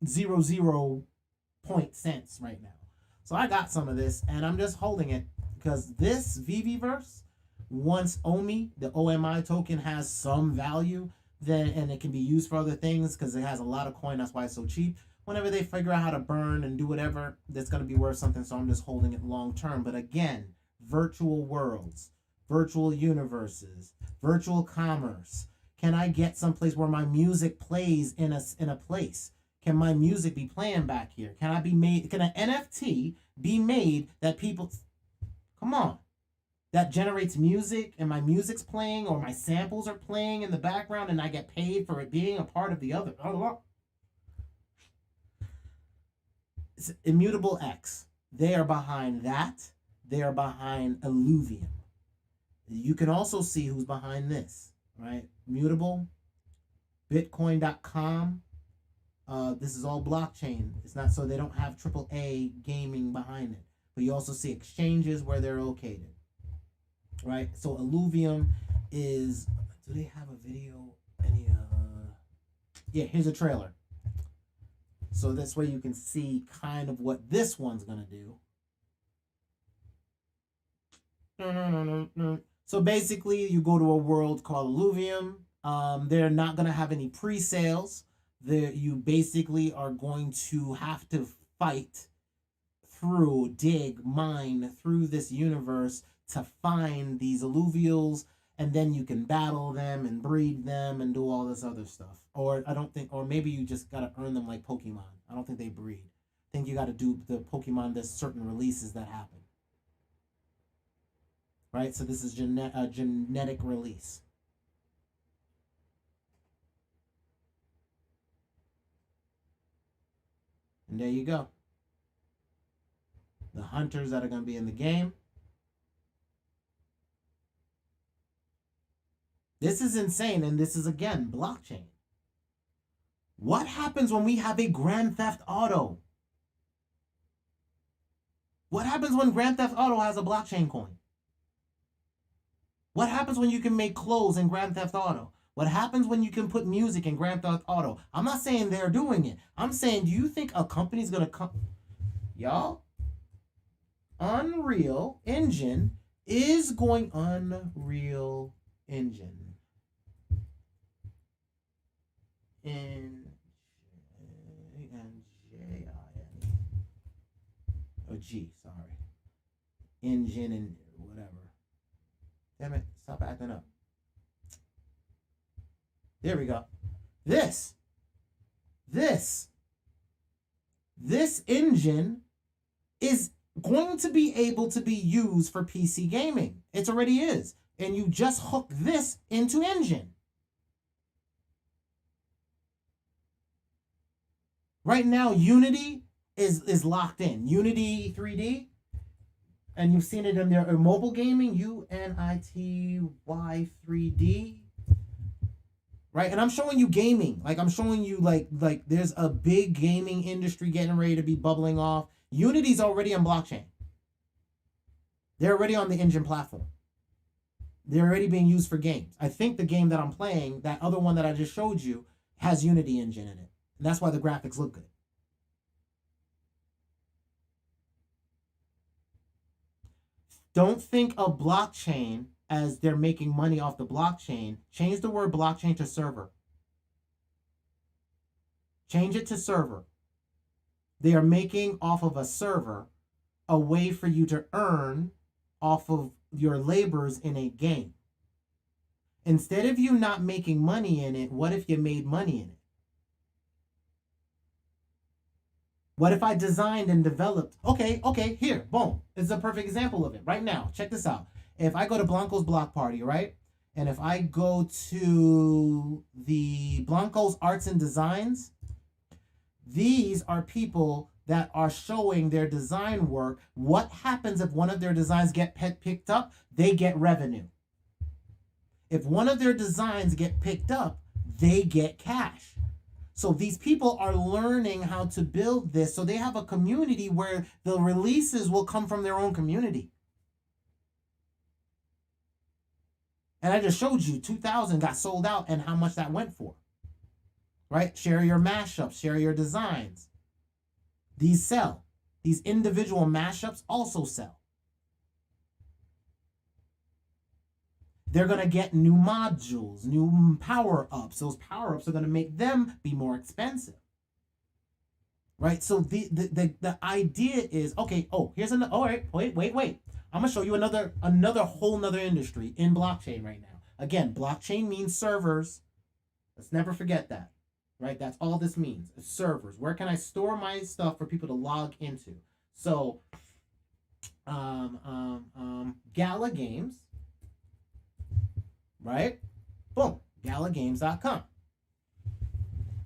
0.0 cents right now. So I got some of this and I'm just holding it because this VVverse, once OMI, the OMI token, has some value, then and it can be used for other things because it has a lot of coin. That's why it's so cheap. Whenever they figure out how to burn and do whatever, that's going to be worth something. So I'm just holding it long term. But again, virtual worlds, virtual universes, virtual commerce. Can I get someplace where my music plays in a place? Can my music be playing back here? Can an NFT be made that people, come on, that generates music and my music's playing or my samples are playing in the background and I get paid for it being a part of the other? It's Immutable X. They are behind that. They are behind Elluvium. You can also see who's behind this, right? Mutable, Bitcoin.com. This is all blockchain. It's not, so they don't have AAA gaming behind it. But you also see exchanges where they're located. Right? So Elluvium is, do they have a video? Yeah, here's a trailer. So this way you can see kind of what this one's gonna do. So basically you go to a world called Elluvium. They're not gonna have any pre-sales. You basically are going to have to fight through, mine through this universe to find these alluvials, and then you can battle them and breed them and do all this other stuff. Or maybe you just gotta earn them like Pokemon. I don't think they breed. I think you gotta do the Pokemon, there's certain releases that happen. Right? So this is genetic release. And there you go. The hunters that are going to be in the game. This is insane, and this is, again, blockchain. What happens when we have a Grand Theft Auto? What happens when Grand Theft Auto has a blockchain coin? What happens when you can make clothes in Grand Theft Auto? What happens when you can put music in Grand Theft Auto? I'm not saying they're doing it. I'm saying, do you think a company's going to come? Y'all, Unreal Engine is going Unreal Engine. Sorry. Engine and whatever. Damn it, stop acting up. There we go. This engine is going to be able to be used for PC gaming. It already is. And you just hook this into Engine. Right now, Unity is locked in. Unity 3D. And you've seen it in their mobile gaming, UNITY 3D. Right? And I'm showing you gaming. Like, I'm showing you, like there's a big gaming industry getting ready to be bubbling off. Unity's already on blockchain. They're already on the Engine platform. They're already being used for games. I think the game that I'm playing, that other one that I just showed you, has Unity Engine in it. And that's why the graphics look good. Don't think of blockchain as they're making money off the blockchain. Change the word blockchain to server. Change it to server. They are making off of a server a way for you to earn off of your labors in a game. Instead of you not making money in it, what if you made money in it? What if I designed and developed? Okay, here, boom. This is a perfect example of it right now. Check this out. If I go to Blanco's Block Party, right? And if I go to the Blanco's Arts and Designs, these are people that are showing their design work. What happens if one of their designs get picked up? They get revenue. If one of their designs get picked up, they get cash. So these people are learning how to build this. So they have a community where the releases will come from their own community. And I just showed you 2,000 got sold out and how much that went for. Right? Share your mashups, share your designs. These sell. These individual mashups also sell. They're going to get new modules, new power-ups. Those power-ups are going to make them be more expensive. Right? So the idea is, okay, here's another, all right, wait. I'm going to show you another whole nother industry in blockchain right now. Again, blockchain means servers. Let's never forget that. Right? That's all this means. It's servers. Where can I store my stuff for people to log into? So, Gala Games. Right? Boom. GalaGames.com.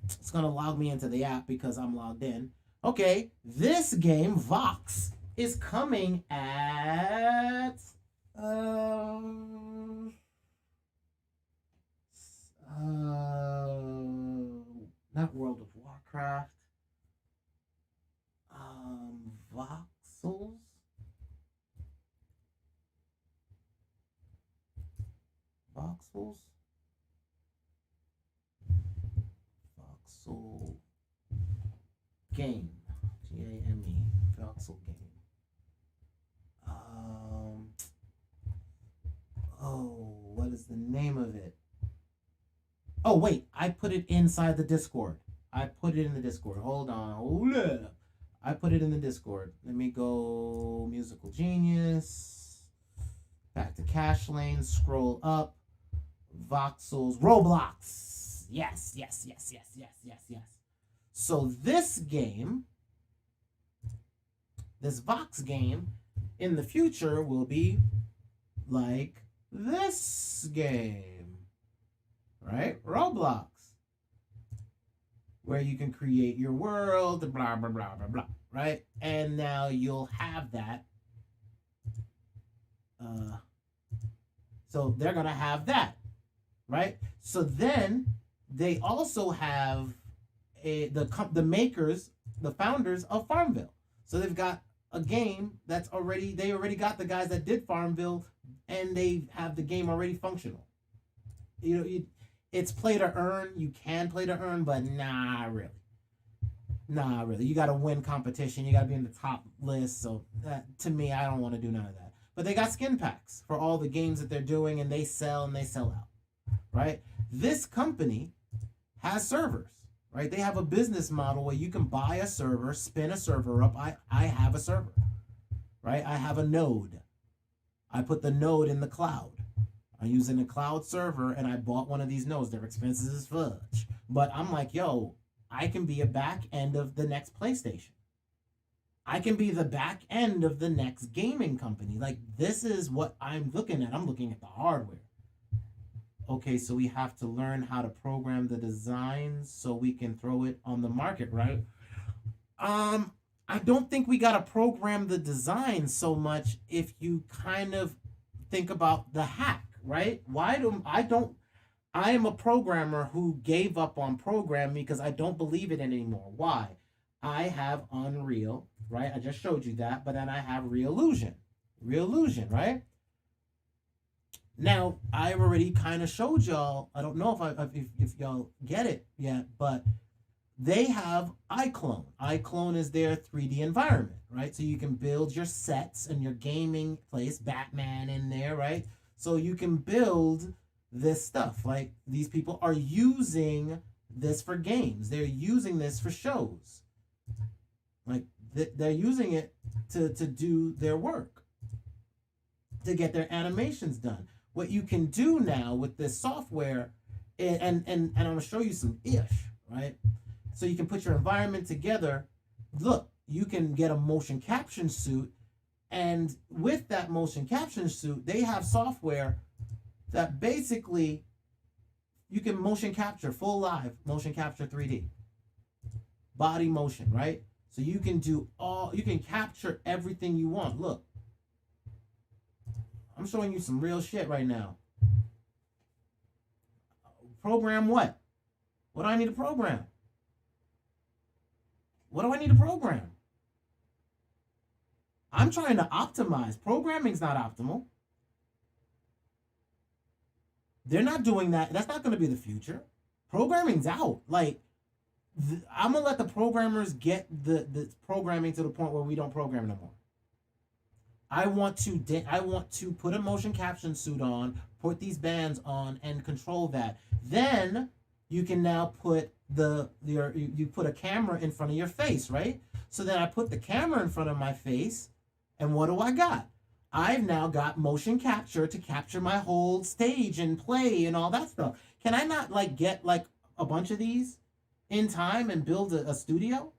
It's going to log me into the app because I'm logged in. Okay. This game, Vox, is coming at... not World of Warcraft. Voxels. Voxel game. G-A-M-E. Voxel game. What is the name of it? Oh, wait. I put it inside the Discord. Hold on. I put it in the Discord. Let me go Musical Genius. Back to Cash Lane. Scroll up. Voxels, Roblox. Yes. So this game, this Vox game, in the future will be like this game, right? Roblox, where you can create your world, blah, blah, blah, blah, blah, right? And now you'll have that. So they're going to have that. Right? So then they also have the makers, the founders of Farmville. So they've got a game they already got the guys that did Farmville, and they have the game already functional. It's play to earn. You can play to earn, but not really. You got to win competition. You got to be in the top list. So to me, I don't want to do none of that. But they got skin packs for all the games that they're doing, and they sell out. Right? This company has servers, right? They have a business model where you can buy a server, spin a server up. I have a server, right? I have a node. I put the node in the cloud. I'm using a cloud server, and I bought one of these nodes. They're expensive as fudge. But I'm like, yo, I can be a back end of the next PlayStation. I can be the back end of the next gaming company. Like, this is what I'm looking at. I'm looking at the hardware. Okay, so we have to learn how to program the designs so we can throw it on the market, right? I don't think we gotta program the design so much if you kind of think about the hack, right? I am a programmer who gave up on programming because I don't believe it anymore. Why? I have Unreal, right? I just showed you that, but then I have Reallusion, right? Now, I've already kind of showed y'all, I don't know if y'all get it yet, but they have Iclone. Iclone is their 3D environment, right? So you can build your sets and your gaming place, Batman in there, right? So you can build this stuff. Like, these people are using this for games. They're using this for shows. Like, they're using it to do their work, to get their animations done. What you can do now with this software, and I'm going to show you some right? So you can put your environment together. Look, you can get a motion capture suit, and with that motion capture suit, they have software that basically you can motion capture, full live motion capture 3D. Body motion, right? So you can you can capture everything you want. Look. I'm showing you some real shit right now. Program what? What do I need to program? What do I need to program? I'm trying to optimize. Programming's not optimal. They're not doing that. That's not going to be the future. Programming's out. Like, I'm going to let the programmers get the programming to the point where we don't program no more. I want to put a motion capture suit on, put these bands on, and control that. Then you can now put you put a camera in front of your face, right? So then I put the camera in front of my face, and what do I got? I've now got motion capture to capture my whole stage and play and all that stuff. Can I not like get like a bunch of these in time and build a studio?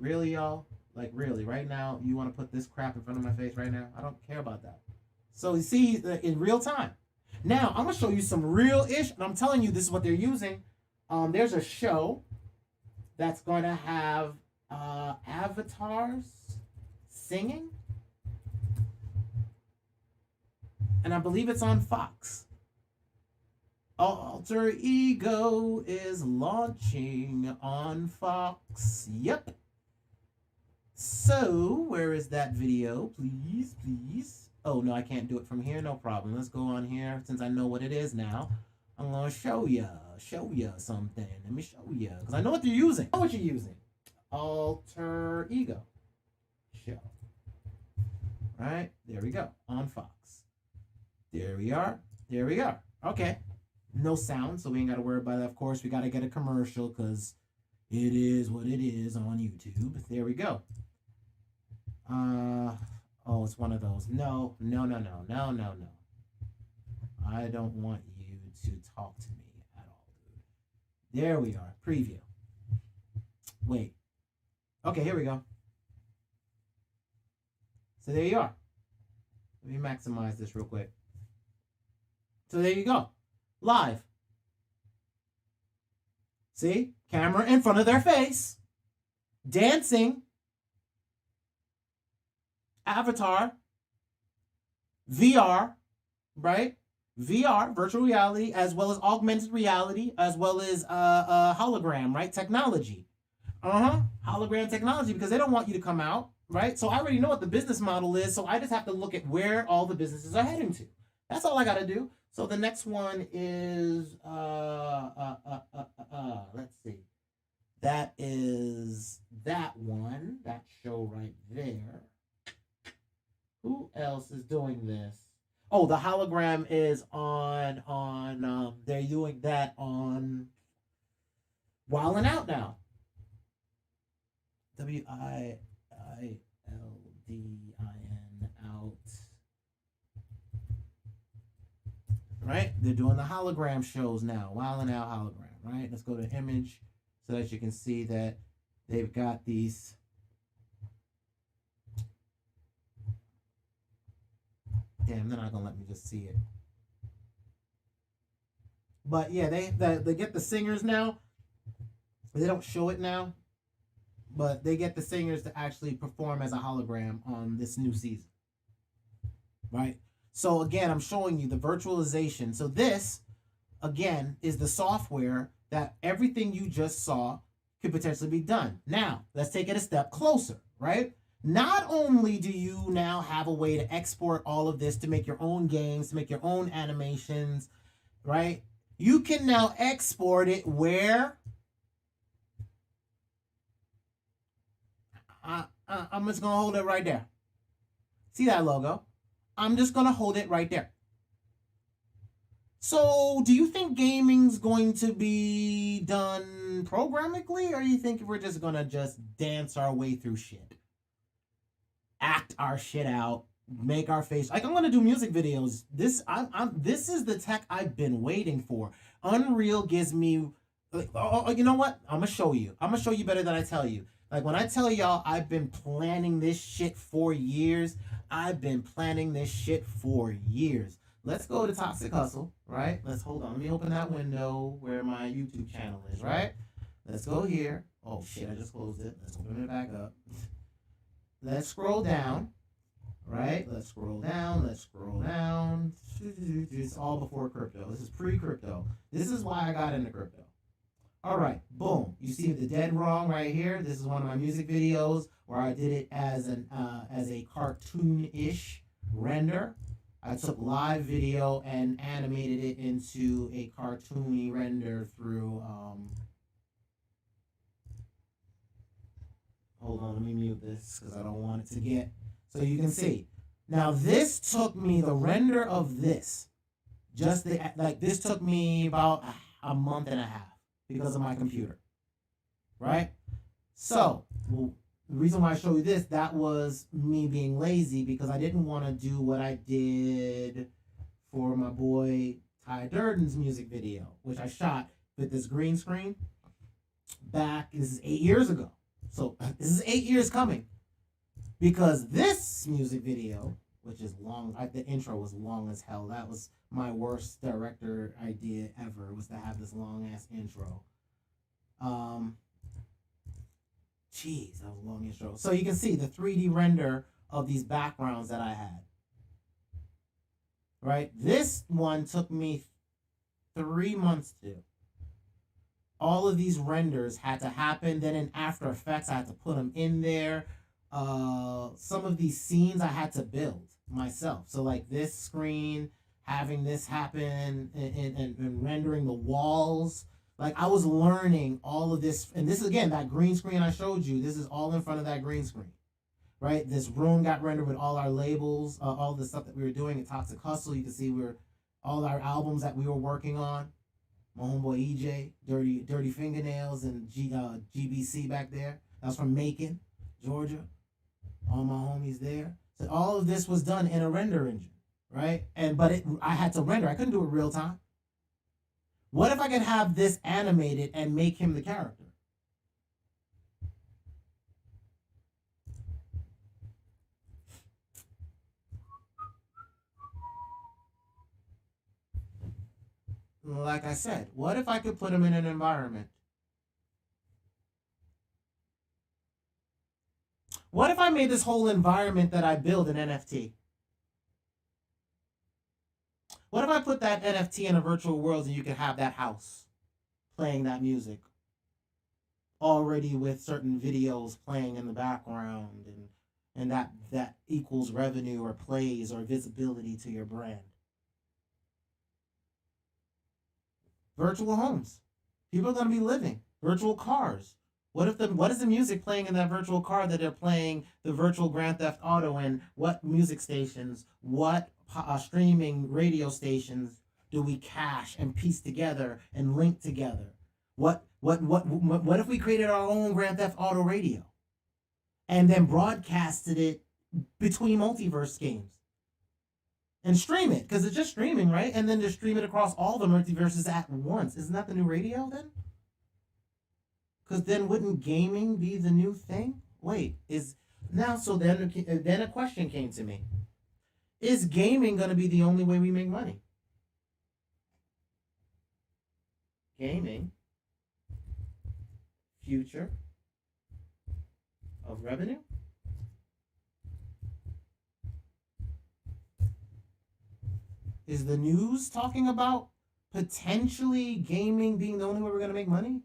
Really, y'all? Like, really, right now, you want to put this crap in front of my face right now? I don't care about that. So you see, in real time. Now, I'm going to show you some real-ish, and I'm telling you, this is what they're using. There's a show that's going to have avatars singing. And I believe it's on Fox. Alter Ego is launching on Fox. Yep. So, where is that video? Please, please. Oh, no, I can't do it from here. No problem. Let's go on here. Since I know what it is now, I'm going to show you something. Let me show you. Because I know what they're using. I know what you're using. Alter Ego show. Right? There we go. On Fox. There we are. There we are. Okay. No sound, so we ain't got to worry about that. Of course, we got to get a commercial because it is what it is on YouTube. There we go. Oh, it's one of those. No. I don't want you to talk to me at all, dude. There we are. Preview. Wait. Okay, here we go. So there you are. Let me maximize this real quick. So there you go. Live. See? Camera in front of their face. Dancing. Avatar. VR. Right? VR, virtual reality, as well as augmented reality, as well as hologram, right? Technology. Hologram technology, because they don't want you to come out, right? So I already know what the business model is, so I just have to look at where all the businesses are heading to. That's all I got to do. So the next one is, let's see. That is that one, that show right there. Who else is doing this? Oh, the hologram is on they're doing that on Wild 'N Out now. WILDIN out. Right? They're doing the hologram shows now. Wild 'N Out hologram, right? Let's go to image so that you can see that they've got these. Damn, they're not gonna let me just see it. But yeah, they get the singers now. They don't show it now, but they get the singers to actually perform as a hologram on this new season. Right? So again, I'm showing you the virtualization. So this, again, is the software that everything you just saw could potentially be done. Now, let's take it a step closer, right? Not only do you now have a way to export all of this to make your own games, to make your own animations, right? You can now export it where? I'm just going to hold it right there. See that logo? I'm just going to hold it right there. So, do you think gaming's going to be done programmatically, or you think we're just going to just dance our way through shit? Act our shit out, make our face. Like, I'm going to do music videos. This is the tech I've been waiting for. Unreal gives me, you know what? I'm going to show you. I'm going to show you better than I tell you. Like, when I tell y'all I've been planning this shit for years, I've been planning this shit for years. Let's go to Toxic Hustle, right? Let's hold on. Let me open that window where my YouTube channel is, right? Let's go here. Oh, shit, I just closed it. Let's open it back up. Let's scroll down. right? Let's scroll down. Let's scroll down. It's all before crypto. This is pre-crypto. This is why I got into crypto. All right, boom. You see the dead wrong right here. This is one of my music videos where I did it as a cartoon-ish render. I took live video and animated it into a cartoony render through hold on, let me mute this because I don't want it to get. So you can see. Now this took me, the render of this, this took me about a month and a half because of my computer. Right? So, the reason why I show you this, that was me being lazy because I didn't want to do what I did for my boy Ty Durden's music video, which I shot with this green screen back, this is 8 years ago. So this is 8 years coming because this music video, which is long, the intro was long as hell. That was my worst director idea ever, was to have this long ass intro. Jeez, that was a long intro. So you can see the 3D render of these backgrounds that I had. Right? This one took me 3 months to do. All of these renders had to happen. Then in After Effects, I had to put them in there. Some of these scenes I had to build myself. So like this screen, having this happen and rendering the walls. Like I was learning all of this. And this is, again, that green screen I showed you. This is all in front of that green screen. Right? This room got rendered with all our labels, all the stuff that we were doing at Toxic Hustle. You can see all our albums that we were working on. My homeboy EJ, Dirty Fingernails, and GBC back there. That was from Macon, Georgia. All my homies there. So all of this was done in a render engine, right? I had to render. I couldn't do it real time. What if I could have this animated and make him the character? Like I said, what if I could put him in an environment? What if I made this whole environment that I build an NFT? What if I put that NFT in a virtual world and you could have that house playing that music already with certain videos playing in the background and that equals revenue or plays or visibility to your brand? Virtual homes. People are going to be living. Virtual cars. What is the music playing in that virtual car that they're playing the virtual Grand Theft Auto in? What music stations, what streaming radio stations do we cache and piece together and link together? What if we created our own Grand Theft Auto radio and then broadcasted it between multiverse games? And stream it, because it's just streaming, right? And then just stream it across all the multiverses at once. Isn't that the new radio then? Because then wouldn't gaming be the new thing? Wait, then a question came to me. Is gaming going to be the only way we make money? Gaming, future of revenue? Is the news talking about potentially gaming being the only way we're going to make money?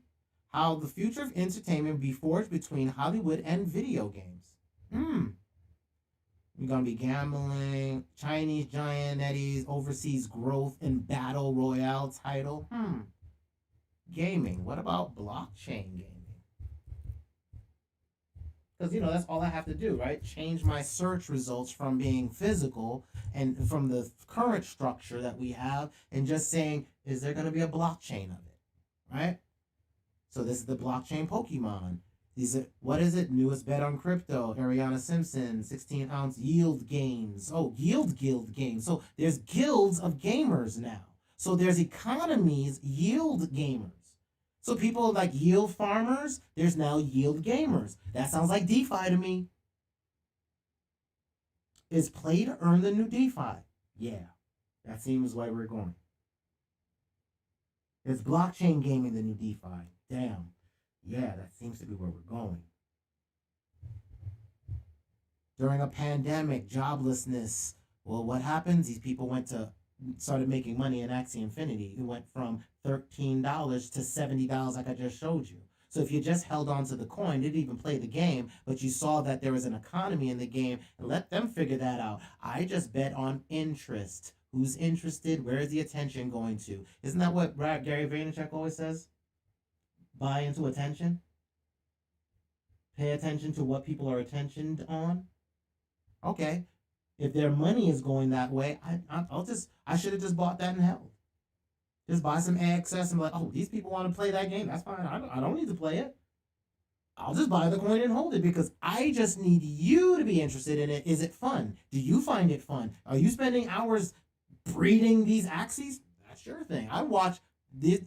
How the future of entertainment be forged between Hollywood and video games. We're going to be gambling, Chinese giant Eddie's overseas growth and battle royale title. Gaming. What about blockchain gaming? Because, that's all I have to do, right? Change my search results from being physical and from the current structure that we have and just saying, is there going to be a blockchain of it, right? So this is the blockchain Pokemon. What is it? Newest bet on crypto. Ariana Simpson, 16-ounce yield games. Oh, yield guild games. So there's guilds of gamers now. So there's economies, yield gamers. So people like yield farmers, there's now yield gamers. That sounds like DeFi to me. Is play to earn the new DeFi? Yeah, that seems where we're going. Is blockchain gaming the new DeFi? Damn. Yeah, that seems to be where we're going. during a pandemic, joblessness. Well, what happens? These people started making money in Axie Infinity. It went from $13 to $70, like I just showed you. So if you just held on to the coin, didn't even play the game, but you saw that there was an economy in the game, and let them figure that out. I just bet on interest. Who's interested? Where is the attention going to? Isn't that what Gary Vaynerchuk always says? Buy into attention. Pay attention to what people are attentioned on. Okay, if their money is going that way, I should have just bought that and held. Just buy some access and be like, oh, these people want to play that game. That's fine. I don't need to play it. I'll just buy the coin and hold it because I just need you to be interested in it. Is it fun? Do you find it fun? Are you spending hours breeding these Axies? That's your thing. I watch this.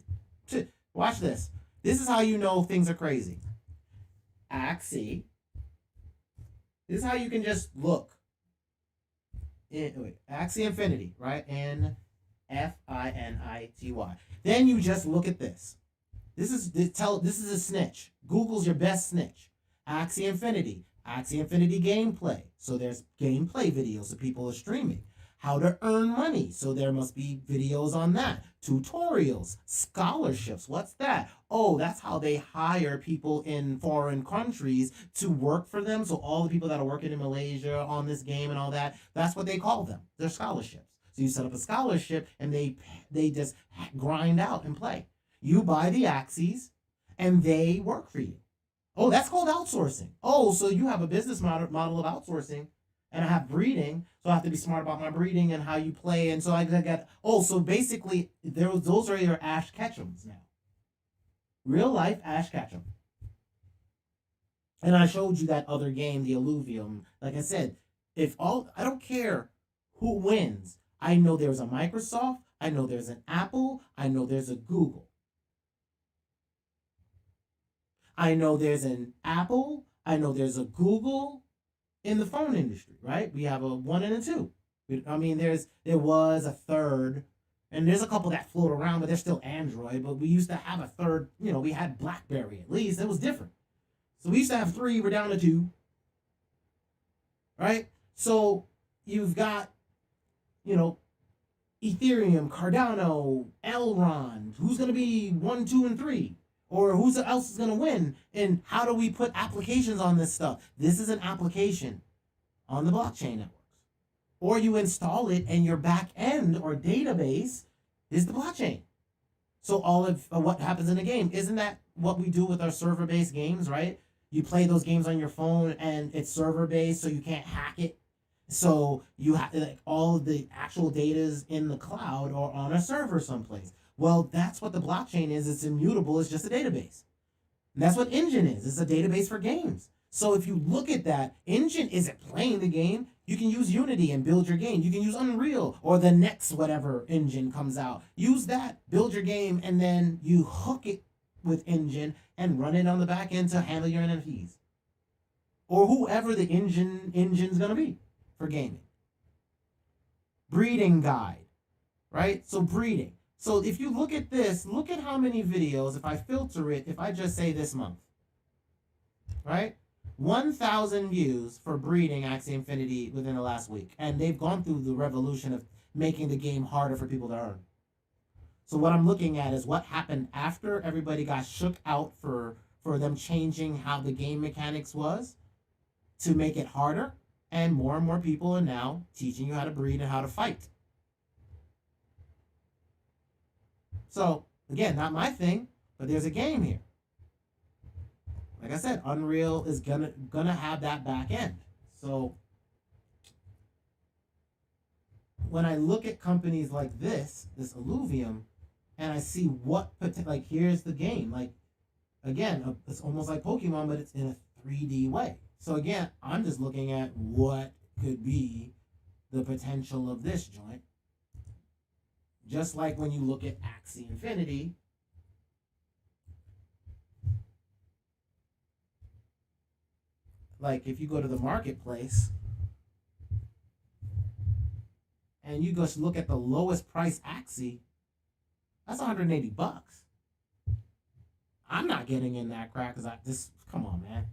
Watch this. This is how you know things are crazy. Axie. This is how you can just look. Axie Infinity, right? NFINITY. Then you just look at this. This is a snitch. Google's your best snitch. Axie Infinity gameplay. So there's gameplay videos that people are streaming. How to earn money. So there must be videos on that. Tutorials, scholarships. What's that? Oh, that's how they hire people in foreign countries to work for them. So all the people that are working in Malaysia on this game and all that, that's what they call them. They're scholarships. So you set up a scholarship and they just grind out and play. You buy the Axies and they work for you. Oh, that's called outsourcing. Oh, so you have a business model of outsourcing. And I have breeding, so I have to be smart about my breeding and how you play. And so I got, so basically, those are your Ash Ketchums now. Real life Ash Ketchum. And I showed you that other game, the Elluvium. Like I said, I don't care who wins. I know there's a Microsoft, I know there's an Apple, I know there's a Google. I know there's an Apple, I know there's a Google. In the phone industry, right? We have a 1 and a 2. I mean, there was a third, and there's a couple that float around, but they're still Android. But we used to have a third. We had BlackBerry at least. It was different. So we used to have 3. We're down to 2, right? So you've got, Ethereum, Cardano, Elrond. Who's going to be 1, 2, and 3? Or who else is going to win? And how do we put applications on this stuff? This is an application on the blockchain networks. Or you install it and your back end or database is the blockchain. So all of what happens in the game, isn't that what we do with our server-based games, right? You play those games on your phone and it's server-based so you can't hack it. So you have all of the actual data is in the cloud or on a server someplace. Well, that's what the blockchain is. It's immutable. It's just a database. And that's what Engine is. It's a database for games. So if you look at that, Engine isn't playing the game. You can use Unity and build your game. You can use Unreal or the next whatever engine comes out. Use that, build your game, and then you hook it with Engine and run it on the back end to handle your NFTs. Or whoever the engine's going to be for gaming. Breeding guide, right? So breeding. So if you look at this, look at how many videos, if I filter it, if I just say this month, right? 1,000 views for breeding Axie Infinity within the last week. And they've gone through the revolution of making the game harder for people to earn. So what I'm looking at is what happened after everybody got shook out for them changing how the game mechanics was to make it harder. And more people are now teaching you how to breed and how to fight. So, again, not my thing, but there's a game here. Like I said, Unreal is gonna have that back end. So, when I look at companies like this Elluvium, and I see here's the game. Like, again, it's almost like Pokemon, but it's in a 3D way. So, again, I'm just looking at what could be the potential of this joint. Just like when you look at Axie Infinity, like if you go to the marketplace and you just look at the lowest price Axie, that's $180. I'm not getting in that crap because come on, man.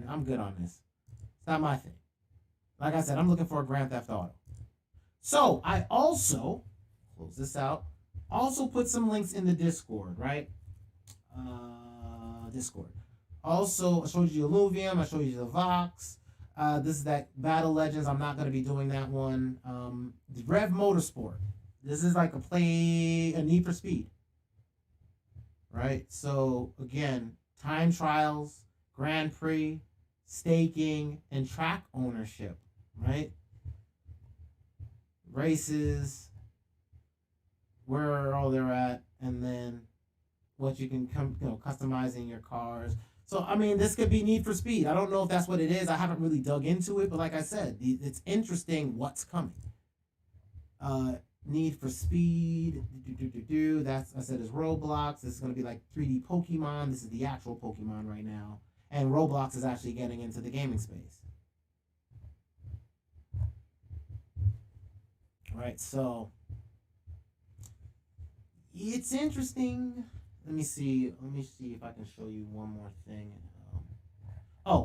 I'm good on this. It's not my thing. Like I said, I'm looking for a Grand Theft Auto. So I also, close this out, also put some links in the Discord, right? Discord. Also, I showed you Elluvium, I showed you the Vox. This is that Battle Legends. I'm not going to be doing that one. Rev Motorsport. This is like a Need for Speed. Right? So, again, time trials, Grand Prix, staking, and track ownership. Right? Races, where all they're at, and then what you can customizing your cars. So, I mean, this could be Need for Speed. I don't know if that's what it is. I haven't really dug into it, but like I said, it's interesting what's coming. Need for Speed. That's, I said, is Roblox. This is going to be like 3D Pokemon. This is the actual Pokemon right now. And Roblox is actually getting into the gaming space. Right, so it's interesting. Let me see if I can show you one more thing.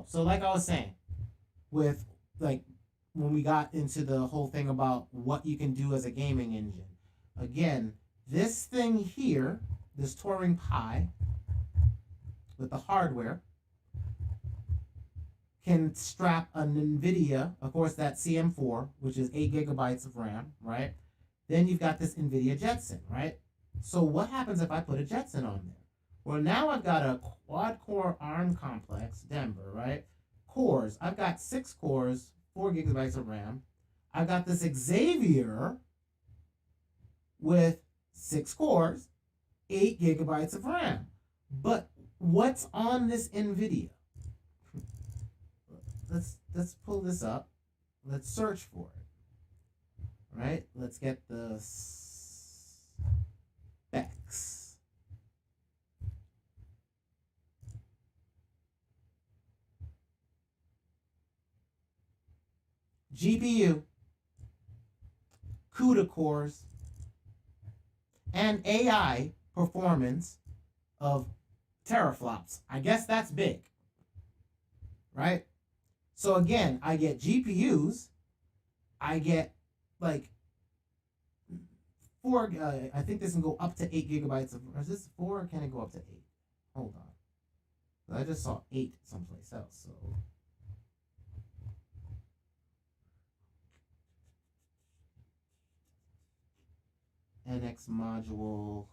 So like I was saying, with like when we got into the whole thing about what you can do as a gaming engine. Again, this thing here, this Turing Pi with the hardware, can strap an NVIDIA, of course, that CM4, which is 8 gigabytes of RAM, right? Then you've got this NVIDIA Jetson, right? So what happens if I put a Jetson on there? Well, now I've got a quad-core ARM complex, Denver, right? Cores. I've got 6 cores, 4 gigabytes of RAM. I've got this Xavier with 6 cores, 8 gigabytes of RAM. But what's on this NVIDIA? Let's pull this up. Let's search for it. Right? Let's get the specs. GPU, CUDA cores, and AI performance of teraflops. I guess that's big. Right? So again, I get GPUs, I get like 4, I think this can go up to 8 gigabytes of, is this 4 or can it go up to 8? Hold on. I just saw 8 someplace else, so. NX module.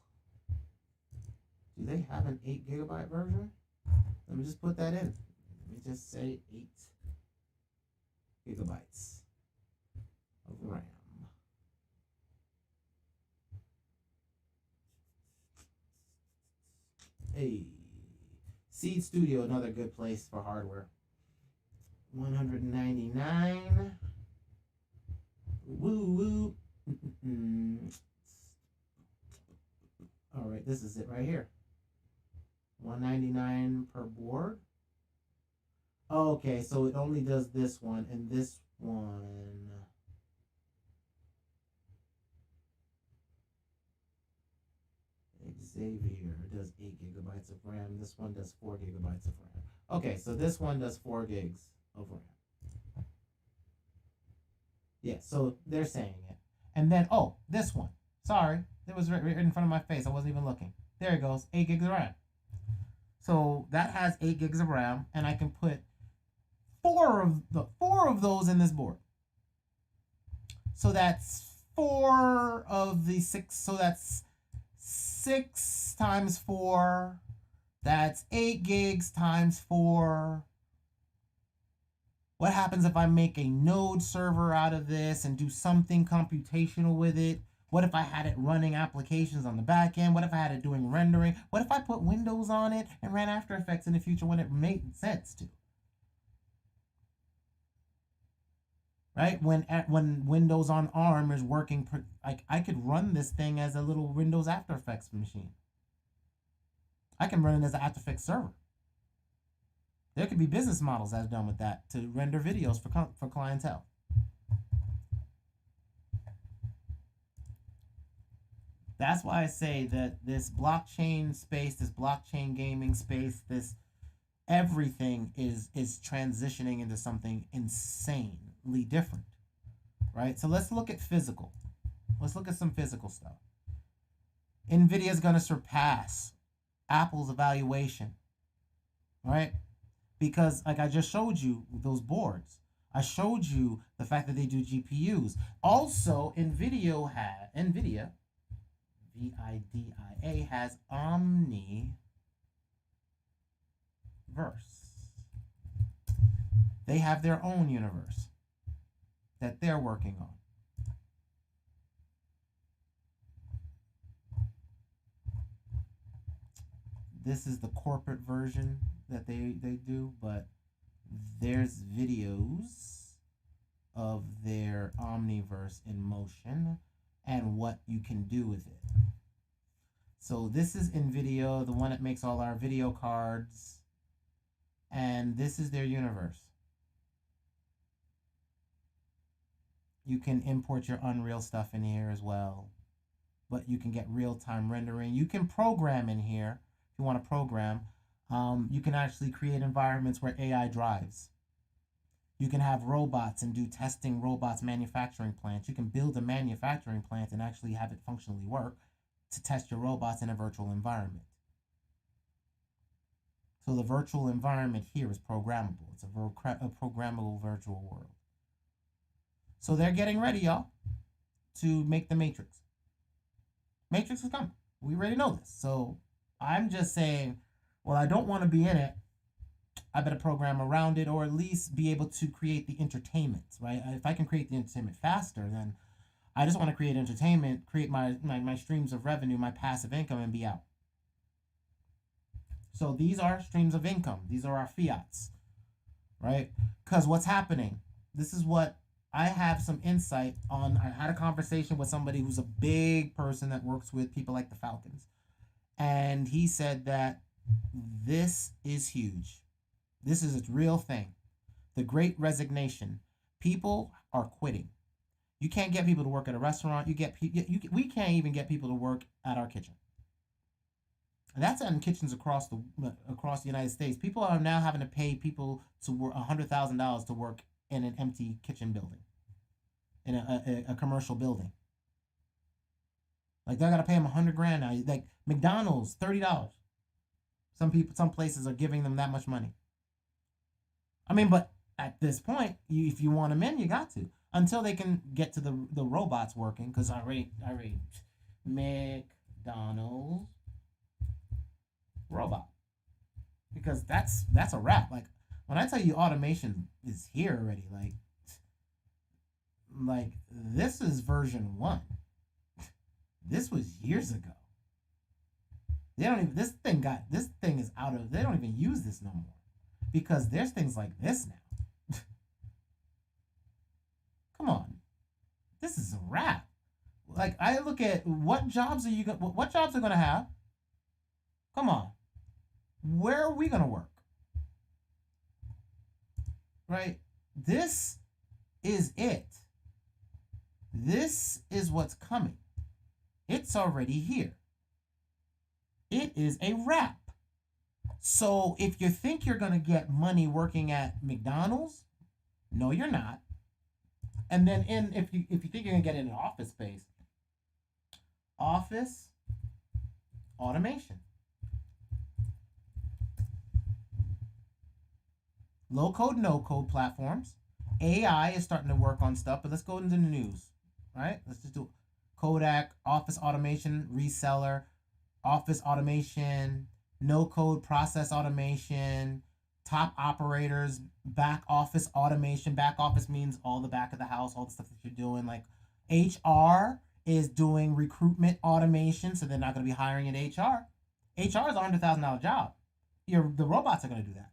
Do they have an 8 gigabyte version? Let me just put that in. Let me just say 8 gigabytes of RAM. Hey, Seed Studio, another good place for hardware. 199. Woo woo. All right, this is it right here. 199 per board. Okay, so it only does this one, and this one. Xavier does 8 gigabytes of RAM. This one does 4 gigabytes of RAM. Okay, so this one does 4 gigs of RAM. Yeah, so they're saying it. And then, this one. Sorry, it was right in front of my face. I wasn't even looking. There it goes, 8 gigs of RAM. So that has 8 gigs of RAM, and I can put 4 of those in this board. So that's 4 of the 6. So that's 6 times 4. That's 8 gigs times 4. What happens if I make a node server out of this and do something computational with it? What if I had it running applications on the back end? What if I had it doing rendering? What if I put Windows on it and ran After Effects in the future when it made sense to? Right? When Windows on ARM is working, I could run this thing as a little Windows After Effects machine. I can run it as an After Effects server. There could be business models that are done with that to render videos for clientele. That's why I say that this blockchain space, this blockchain gaming space, this everything is transitioning into something insane. completely different, right? So let's look at physical. Let's look at some physical stuff. NVIDIA is going to surpass Apple's evaluation, right? Because like I just showed you those boards. I showed you the fact that they do GPUs. Also, NVIDIA, VIDIA, has Omniverse. They have their own universe that they're working on. This is the corporate version that they do, but there's videos of their Omniverse in motion and what you can do with it. So this is NVIDIA, the one that makes all our video cards, and this is their universe. You can import your Unreal stuff in here as well, but you can get real-time rendering. You can program in here if you want to program. You can actually create environments where AI drives. You can have robots and do testing robots, manufacturing plants. You can build a manufacturing plant and actually have it functionally work to test your robots in a virtual environment. So the virtual environment here is programmable. It's a programmable virtual world. So they're getting ready, y'all, to make the Matrix. Matrix is coming. We already know this. So I'm just saying, well, I don't want to be in it. I better program around it, or at least be able to create the entertainment, right? If I can create the entertainment faster, then I just want to create entertainment, create my streams of revenue, my passive income, and be out. So these are streams of income. These are our fiats, right? Because what's happening, this is what I have some insight on. I had a conversation with somebody who's a big person that works with people like the Falcons. And he said that this is huge. This is a real thing. The Great Resignation. People are quitting. You can't get people to work at a restaurant. We can't even get people to work at our kitchen. And that's in kitchens across the United States. People are now having to pay people to work $100,000 to work in an empty kitchen building, in a commercial building. Like, they gotta pay them $100,000 now. Like McDonald's, $30. Some places are giving them that much money. I mean, but at this point, if you want them in, you got to, until they can get to the robots working. Because I rate McDonald's robot, because that's a wrap. Like, when I tell you automation is here already, like this is version 1. This was years ago. They don't even, this thing is out of, they don't even use this no more, because there's things like this now. Come on, this is a wrap. Like, I look at what jobs are gonna have. Come on, where are we gonna work? Right? This is it. This is what's coming. It's already here. It is a wrap. So if you think you're going to get money working at McDonald's, no, you're not. And then if you think you're going to get in an office space, office automation. Low code, no code platforms. AI is starting to work on stuff, but let's go into the news, right? Let's just do Kodak, office automation, reseller, office automation, no code process automation, top operators, back office automation. Back office means all the back of the house, all the stuff that you're doing. Like, HR is doing recruitment automation, so they're not going to be hiring in HR. HR is a $100,000 job. The robots are going to do that.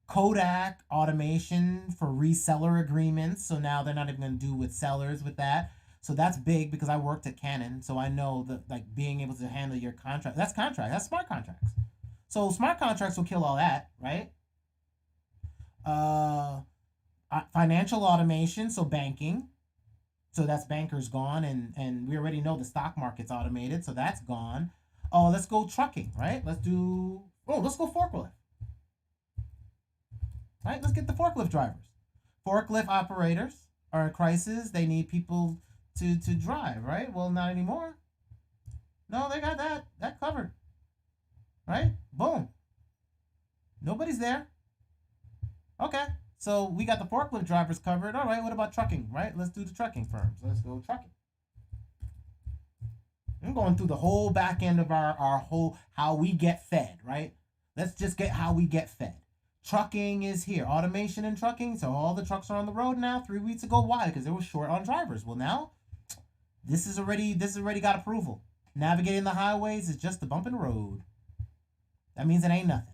Kodak automation for reseller agreements, so now they're not even going to do with sellers with that. So that's big, because I worked at Canon, so I know that, like, being able to handle your contract, that's smart contracts. So smart contracts will kill all that, right? Financial automation, so banking, so that's bankers gone, and we already know the stock market's automated, so that's gone. Oh, let's go trucking, right? Let's go forklift. Right? Let's get the forklift drivers, forklift operators, are in crisis. They need people to drive, right? Well, not anymore. No, they got that covered, right? Boom. Nobody's there. Okay. So we got the forklift drivers covered. All right. What about trucking, right? Let's do the trucking firms. Let's go trucking. I'm going through the whole back end of our whole how we get fed, right? Let's just get how we get fed. Trucking is here. Automation in trucking. So all the trucks are on the road now. 3 weeks ago. Why? Because they were short on drivers. Well, now this is already got approval. Navigating the highways is just a bump in the road. That means it ain't nothing.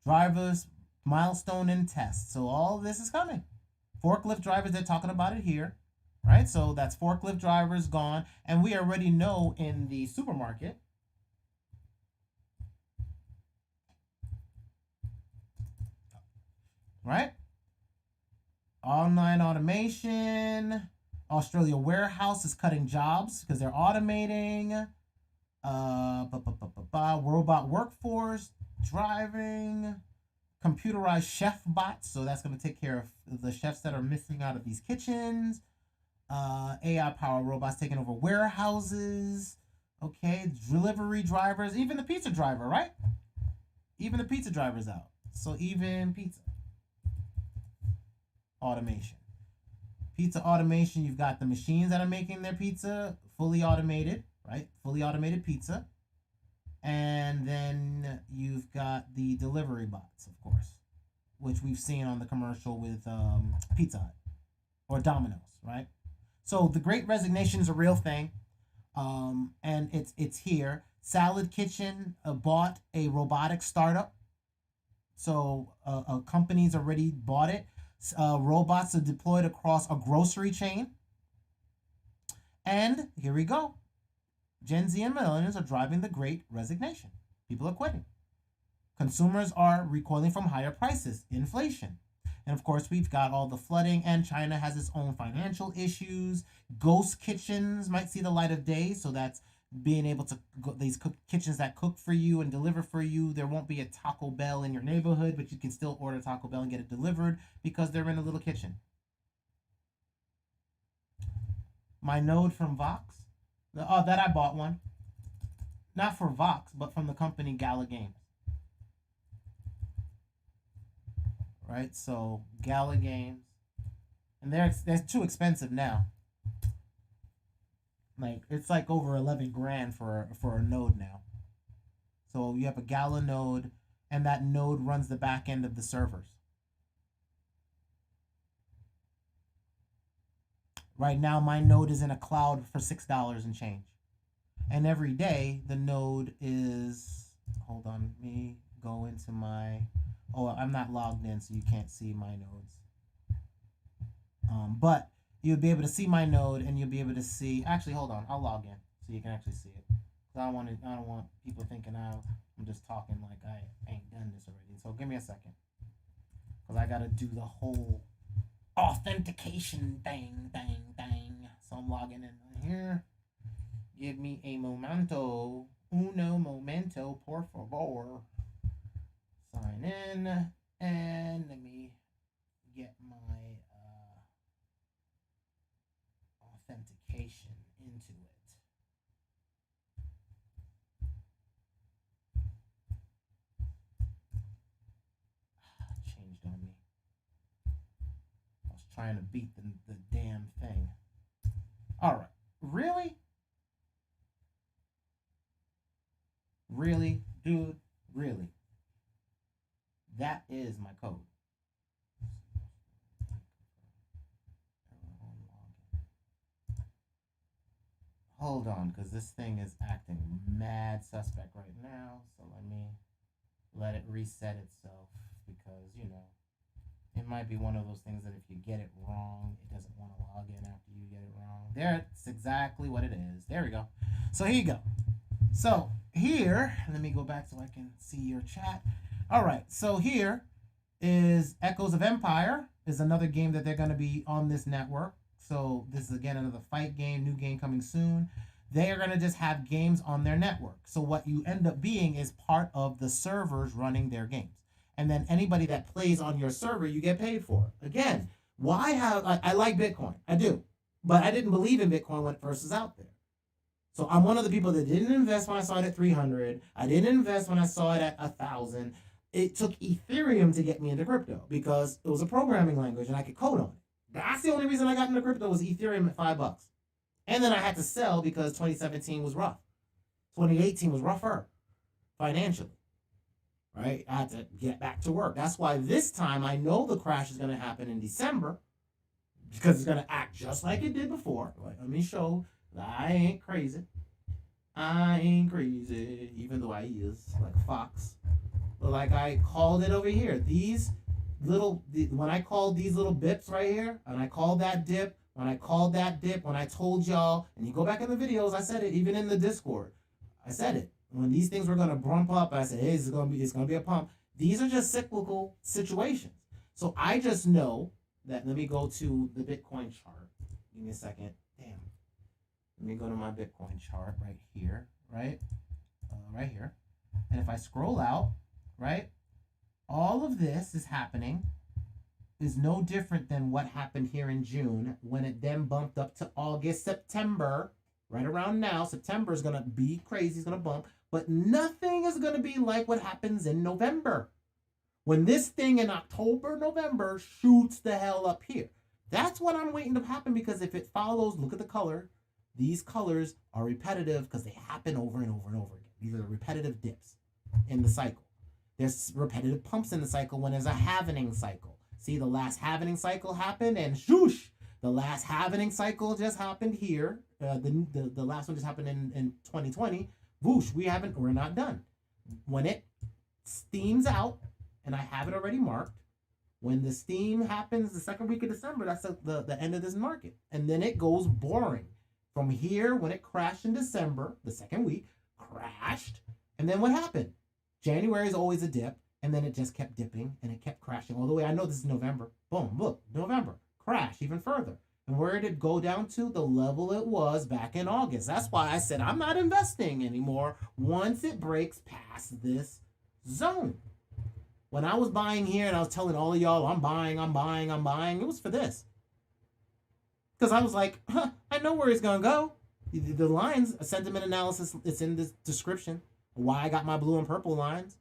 Drivers milestone in test. So all of this is coming. Forklift drivers, they're talking about it here, right? So that's forklift drivers gone. And we already know in the supermarket, right? Online automation. Australia warehouse is cutting jobs because they're automating. Robot workforce, driving, computerized chef bots. So that's going to take care of the chefs that are missing out of these kitchens. AI powered robots taking over warehouses. Okay, delivery drivers, even the pizza driver, right? Even the pizza driver's out. So even pizza automation. Pizza automation, you've got the machines that are making their pizza fully automated, right? Fully automated pizza. And then you've got the delivery bots, of course, which we've seen on the commercial with Pizza Hut or Domino's, right? So the Great Resignation is a real thing, and it's here. Salad Kitchen bought a robotic startup, so companies already bought it. Robots are deployed across a grocery chain, and here we go. Gen Z and millennials are driving the Great Resignation. People are quitting. Consumers are recoiling from higher prices, inflation. And of course, we've got all the flooding, and China has its own financial issues. Ghost kitchens might see the light of day, so that's being able to these kitchens that cook for you and deliver for you. There won't be a Taco Bell in your neighborhood, but you can still order Taco Bell and get it delivered because they're in a little kitchen. My node from Vox. Oh, that I bought one. Not for Vox, but from the company Gala Games. Right, so Gala Games. And they're too expensive now. Like, it's like over 11 grand for a node now. So you have a Gala node, and that node runs the back end of the servers. Right now, my node is in a cloud for $6 and change. And every day, the node is... Hold on, let me go into my... Oh, I'm not logged in, so you can't see my nodes. But you'll be able to see my node, and you'll be able to see... Actually, hold on. I'll log in so you can actually see it. I don't want people thinking I'm just talking like I ain't done this already. So give me a second. Because I got to do the whole... authentication thing. So I'm logging in here. Give me a momento. Uno momento, por favor. Sign in. And let me get my authentication into it. Changed on me. Trying to beat the damn thing. All right. Really? Really? Dude, really? That is my code. Hold on, because this thing is acting mad suspect right now. So let me let it reset itself because, you know, it might be one of those things that if you get it wrong, it doesn't want to log in after you get it wrong. There, it's exactly what it is. There we go. So here you go. So here, let me go back so I can see your chat. All right. So here is Echoes of Empire. Is another game that they're going to be on this network. So this is, again, another fight game, new game coming soon. They are going to just have games on their network. So what you end up being is part of the servers running their games. And then anybody that plays on your server, you get paid for. Again, Why have I like Bitcoin? I do, but I didn't believe in Bitcoin when it first was out there. So I'm one of the people that didn't invest when I saw it at 300. I didn't invest when I saw it at 1,000. It took Ethereum to get me into crypto because it was a programming language and I could code on it. That's the only reason I got into crypto was Ethereum at $5. And then I had to sell because 2017 was rough. 2018 was rougher financially. Right? I had to get back to work. That's why this time I know the crash is going to happen in December because it's going to act just like it did before. Like, let me show that I ain't crazy. I ain't crazy, even though I is like a fox. But like I called it over here. These little, when I called these little bips right here, and I called that dip, when I called that dip, when I told y'all, and you go back in the videos, I said it, even in the Discord. I said it. When these things were gonna bump up, I said, hey, it's gonna be a pump. These are just cyclical situations. So I just know that. Let me go to the Bitcoin chart. Give me a second. Damn. Let me go to my Bitcoin chart right here, right? Right here. And if I scroll out, right, all of this is happening is no different than what happened here in June when it then bumped up to August, September. Right around now, September is going to be crazy. It's going to bump. But nothing is going to be like what happens in November. When this thing in October, November shoots the hell up here. That's what I'm waiting to happen because if it follows, look at the color. These colors are repetitive because they happen over and over and over again. These are repetitive dips in the cycle. There's repetitive pumps in the cycle when there's a halvening cycle. See, the last halvening cycle happened and shoosh. The last halvening cycle just happened here. The last one just happened in 2020. Whoosh, we're not done. When it steams out, and I have it already marked, when the steam happens the second week of December, that's the end of this market. And then it goes boring. From here, when it crashed in December, the second week, crashed. And then what happened? January is always a dip, and then it just kept dipping, and it kept crashing all the way. I know this is November. Boom, look, November. Crash even further. And where did it go down to? The level it was back in August. That's why I said I'm not investing anymore once it breaks past this zone. When I was buying here and I was telling all of y'all, I'm buying, it was for this. Because I was like, I know where it's going to go. The lines, sentiment analysis, it's in the description. Why I got my blue and purple lines.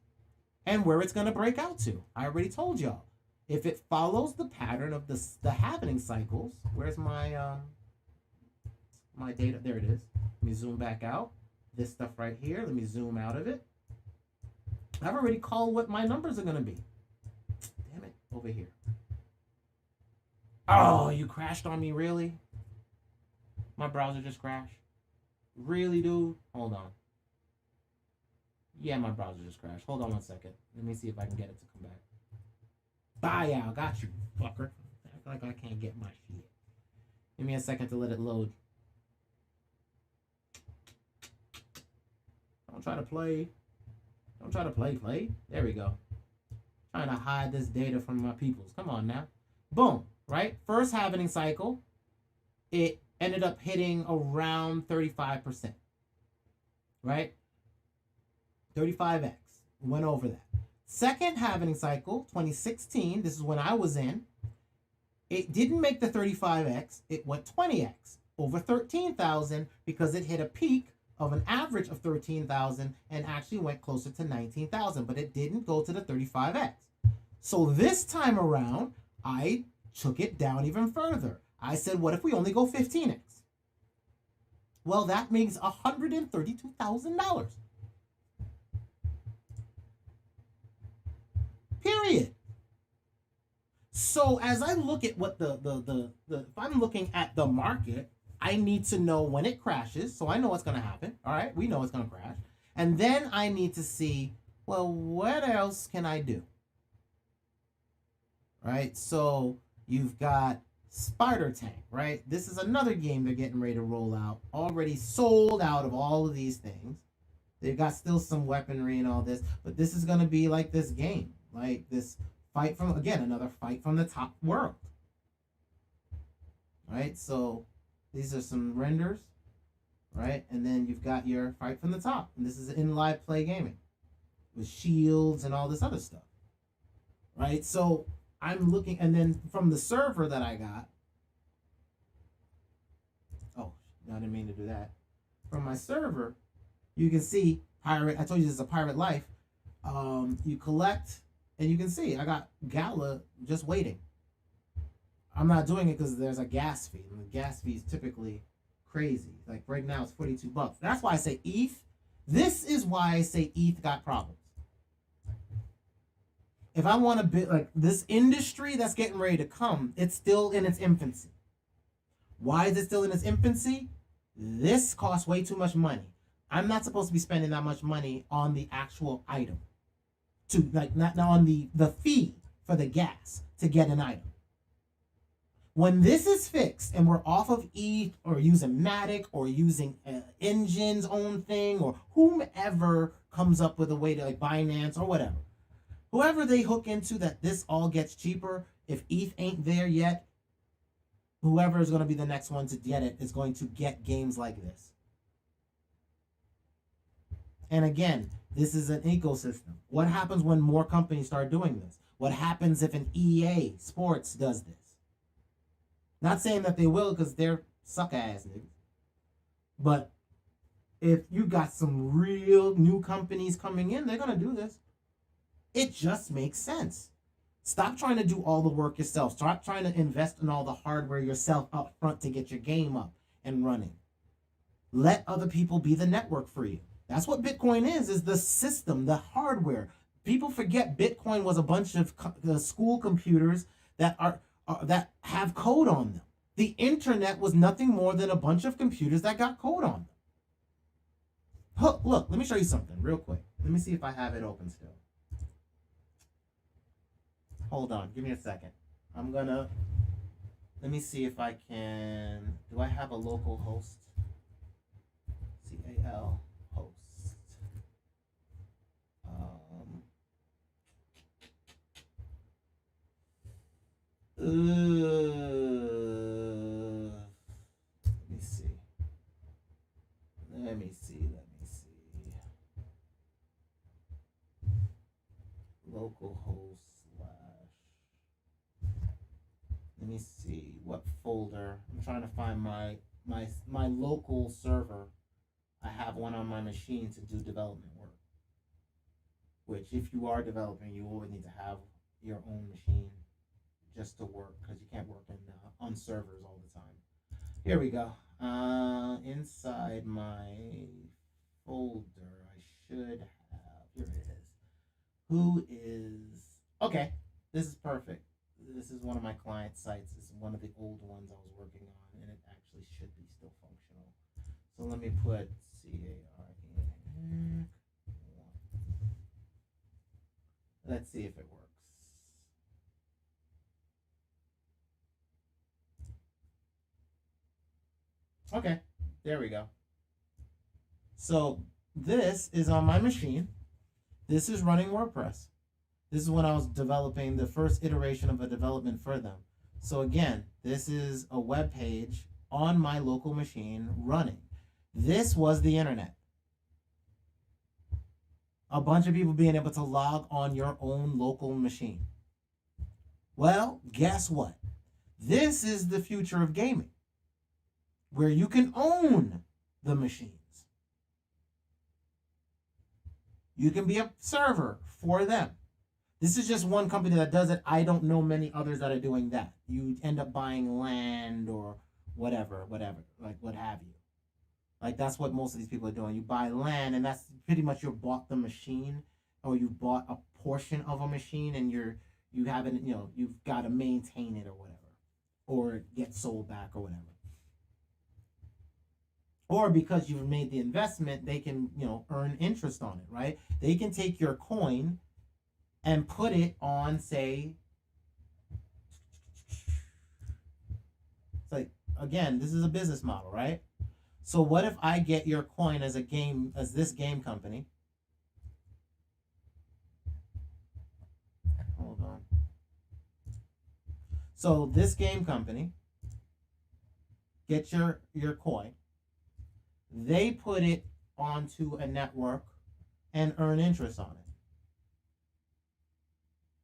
And where it's going to break out to. I already told y'all. If it follows the pattern of the happening cycles, where's my my data? There it is. Let me zoom back out. This stuff right here. Let me zoom out of it. I've already called what my numbers are going to be. Damn it. Over here. Oh, you crashed on me, really? My browser just crashed. Really, dude? Hold on. Yeah, my browser just crashed. Hold on one second. Let me see if I can get it to come back. Bye, Al. Got you, fucker. Act like I can't get my shit. Give me a second to let it load. Don't try to play. Don't try to play. There we go. Trying to hide this data from my peoples. Come on now. Boom. Right? First halvening cycle. It ended up hitting around 35%. Right? 35x. Went over that. Second halvening cycle, 2016, this is when I was in, it didn't make the 35x, it went 20x, over 13,000 because it hit a peak of an average of 13,000 and actually went closer to 19,000, but it didn't go to the 35x. So this time around, I took it down even further. I said, what if we only go 15x? Well, that means $132,000. Period. So as I look at what if I'm looking at the market, I need to know when it crashes. So I know what's going to happen. All right. We know it's going to crash. And then I need to see, well, what else can I do? Right. So you've got Spider Tank, right? This is another game they're getting ready to roll out. Already sold out of all of these things. They've got still some weaponry and all this, but this is going to be like this game. Like this fight from, again, another fight from the top world. Right? So these are some renders. Right? And then you've got your fight from the top. And this is in live play gaming. With shields and all this other stuff. Right? So I'm looking, and then from the server that I got, oh, no, I didn't mean to do that. From my server, you can see pirate. I told you this is a pirate life. You collect, and you can see I got Gala just waiting. I'm not doing it because there's a gas fee, and the gas fee is typically crazy. Like right now, it's $42. That's why I say ETH. This is why I say ETH got problems. If I want to bit like this industry that's getting ready to come, it's still in its infancy. Why is it still in its infancy? This costs way too much money. I'm not supposed to be spending that much money on the actual item. To like not on the fee for the gas to get an item. When this is fixed and we're off of ETH or using Matic or using Engine's own thing or whomever comes up with a way to like Binance or whatever. Whoever they hook into that this all gets cheaper, if ETH ain't there yet, whoever is going to be the next one to get it is going to get games like this. And again, this is an ecosystem. What happens when more companies start doing this? What happens if an EA Sports does this? Not saying that they will because they're suck-ass niggas. But if you got some real new companies coming in, they're going to do this. It just makes sense. Stop trying to do all the work yourself. Stop trying to invest in all the hardware yourself up front to get your game up and running. Let other people be the network for you. That's what Bitcoin is the system, the hardware. People forget Bitcoin was a bunch of school computers that that have code on them. The internet was nothing more than a bunch of computers that got code on them. Look, let me show you something real quick. Let me see if I have it open still. Hold on, give me a second. Let me see if I can, do I have a local host? CAL host. Let me see. Local host / let me see what folder. I'm trying to find my local server. I have one on my machine to do development work. Which, if you are developing, you always need to have your own machine just to work, because you can't work on servers all the time. Here we go. Inside my folder, I should have. Here it is. Who is? Okay, this is perfect. This is one of my client sites. This is one of the old ones I was working on, and it actually should be still functional. So let me put CARE. Let's see if it works. Okay, there we go. So this is on my machine. This is running WordPress. This is when I was developing the first iteration of a development for them. So again, this is a web page on my local machine running. This was the internet. A bunch of people being able to log on your own local machine. Well, guess what? This is the future of gaming, where you can own the machines. You can be a server for them. This is just one company that does it. I don't know many others that are doing that. You end up buying land or whatever, like what have you. Like that's what most of these people are doing. You buy land, and that's pretty much you bought the machine, or you bought a portion of a machine, and you haven't, you've got to maintain it or whatever, or it gets sold back or whatever. Or because you've made the investment, they can, earn interest on it, right? They can take your coin and put it on, say, it's like, again, this is a business model, right? So what if I get your coin as this game company? Hold on. So this game company gets your coin. They put it onto a network and earn interest on it.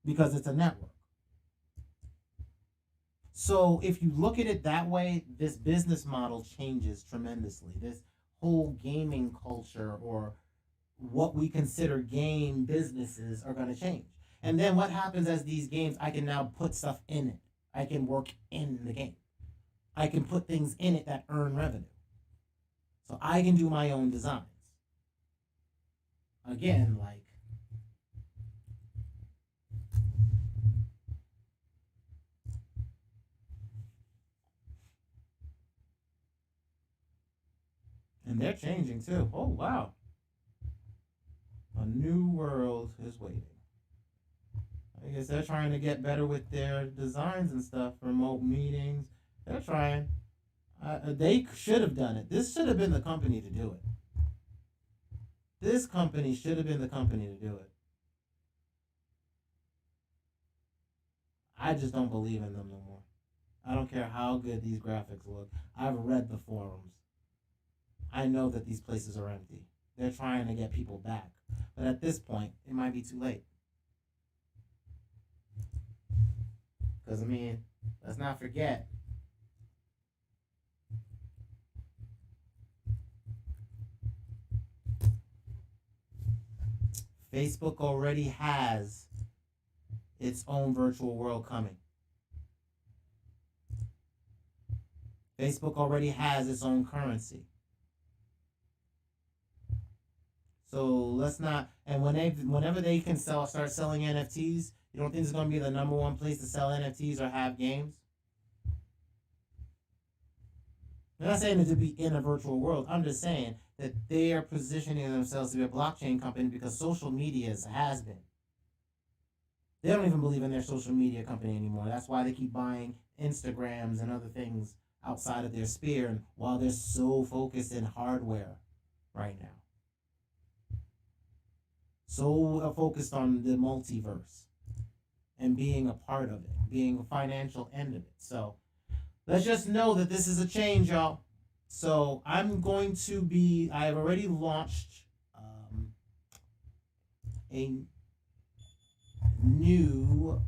Because it's a network. So if you look at it that way, this business model changes tremendously. This whole gaming culture, or what we consider game businesses, are going to change. And then what happens as these games, I can now put stuff in it. I can work in the game. I can put things in it that earn revenue. So I can do my own designs. Again, like, and they're changing too. Oh, wow. A new world is waiting. I guess they're trying to get better with their designs and stuff. Remote meetings. They're trying. They should have done it. This should have been the company to do it. This company should have been the company to do it. I just don't believe in them no more. I don't care how good these graphics look. I've read the forums. I know that these places are empty. They're trying to get people back. But at this point, it might be too late. Because, I mean, let's not forget, Facebook already has its own virtual world coming. Facebook already has its own currency. So let's not, and whenever they can start selling NFTs, you don't think it's going to be the number one place to sell NFTs or have games? I'm not saying it to be in a virtual world. I'm just saying that they are positioning themselves to be a blockchain company because social media has been. They don't even believe in their social media company anymore. That's why they keep buying Instagrams and other things outside of their sphere, and while they're so focused in hardware right now. So focused on the multiverse and being a part of it, being a financial end of it. So let's just know that this is a change, y'all. So I'm going to be, I have already launched a new,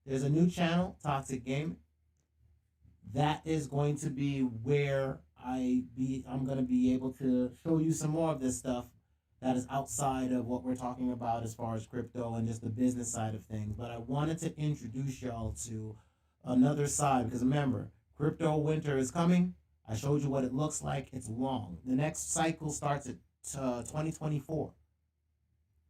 there's a new channel, Toxic Gaming. That is going to be where I'm going to be able to show you some more of this stuff that is outside of what we're talking about as far as crypto and just the business side of things. But I wanted to introduce y'all to another side, because remember, crypto winter is coming. I showed you what it looks like. It's long. The next cycle starts at 2024.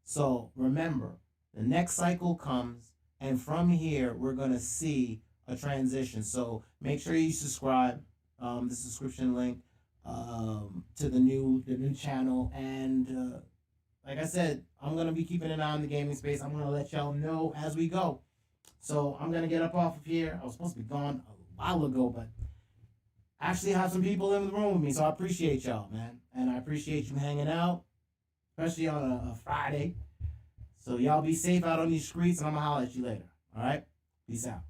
So remember, the next cycle comes, and from here we're going to see a transition. So make sure you subscribe, the subscription link to the new channel. And like I said, I'm going to be keeping an eye on the gaming space. I'm going to let y'all know as we go. So I'm going to get up off of here. I was supposed to be gone a while ago, but I actually have some people in the room with me. So I appreciate y'all, man. And I appreciate you hanging out, especially on a Friday. So y'all be safe out on these streets, and I'm going to holler at you later. All right? Peace out.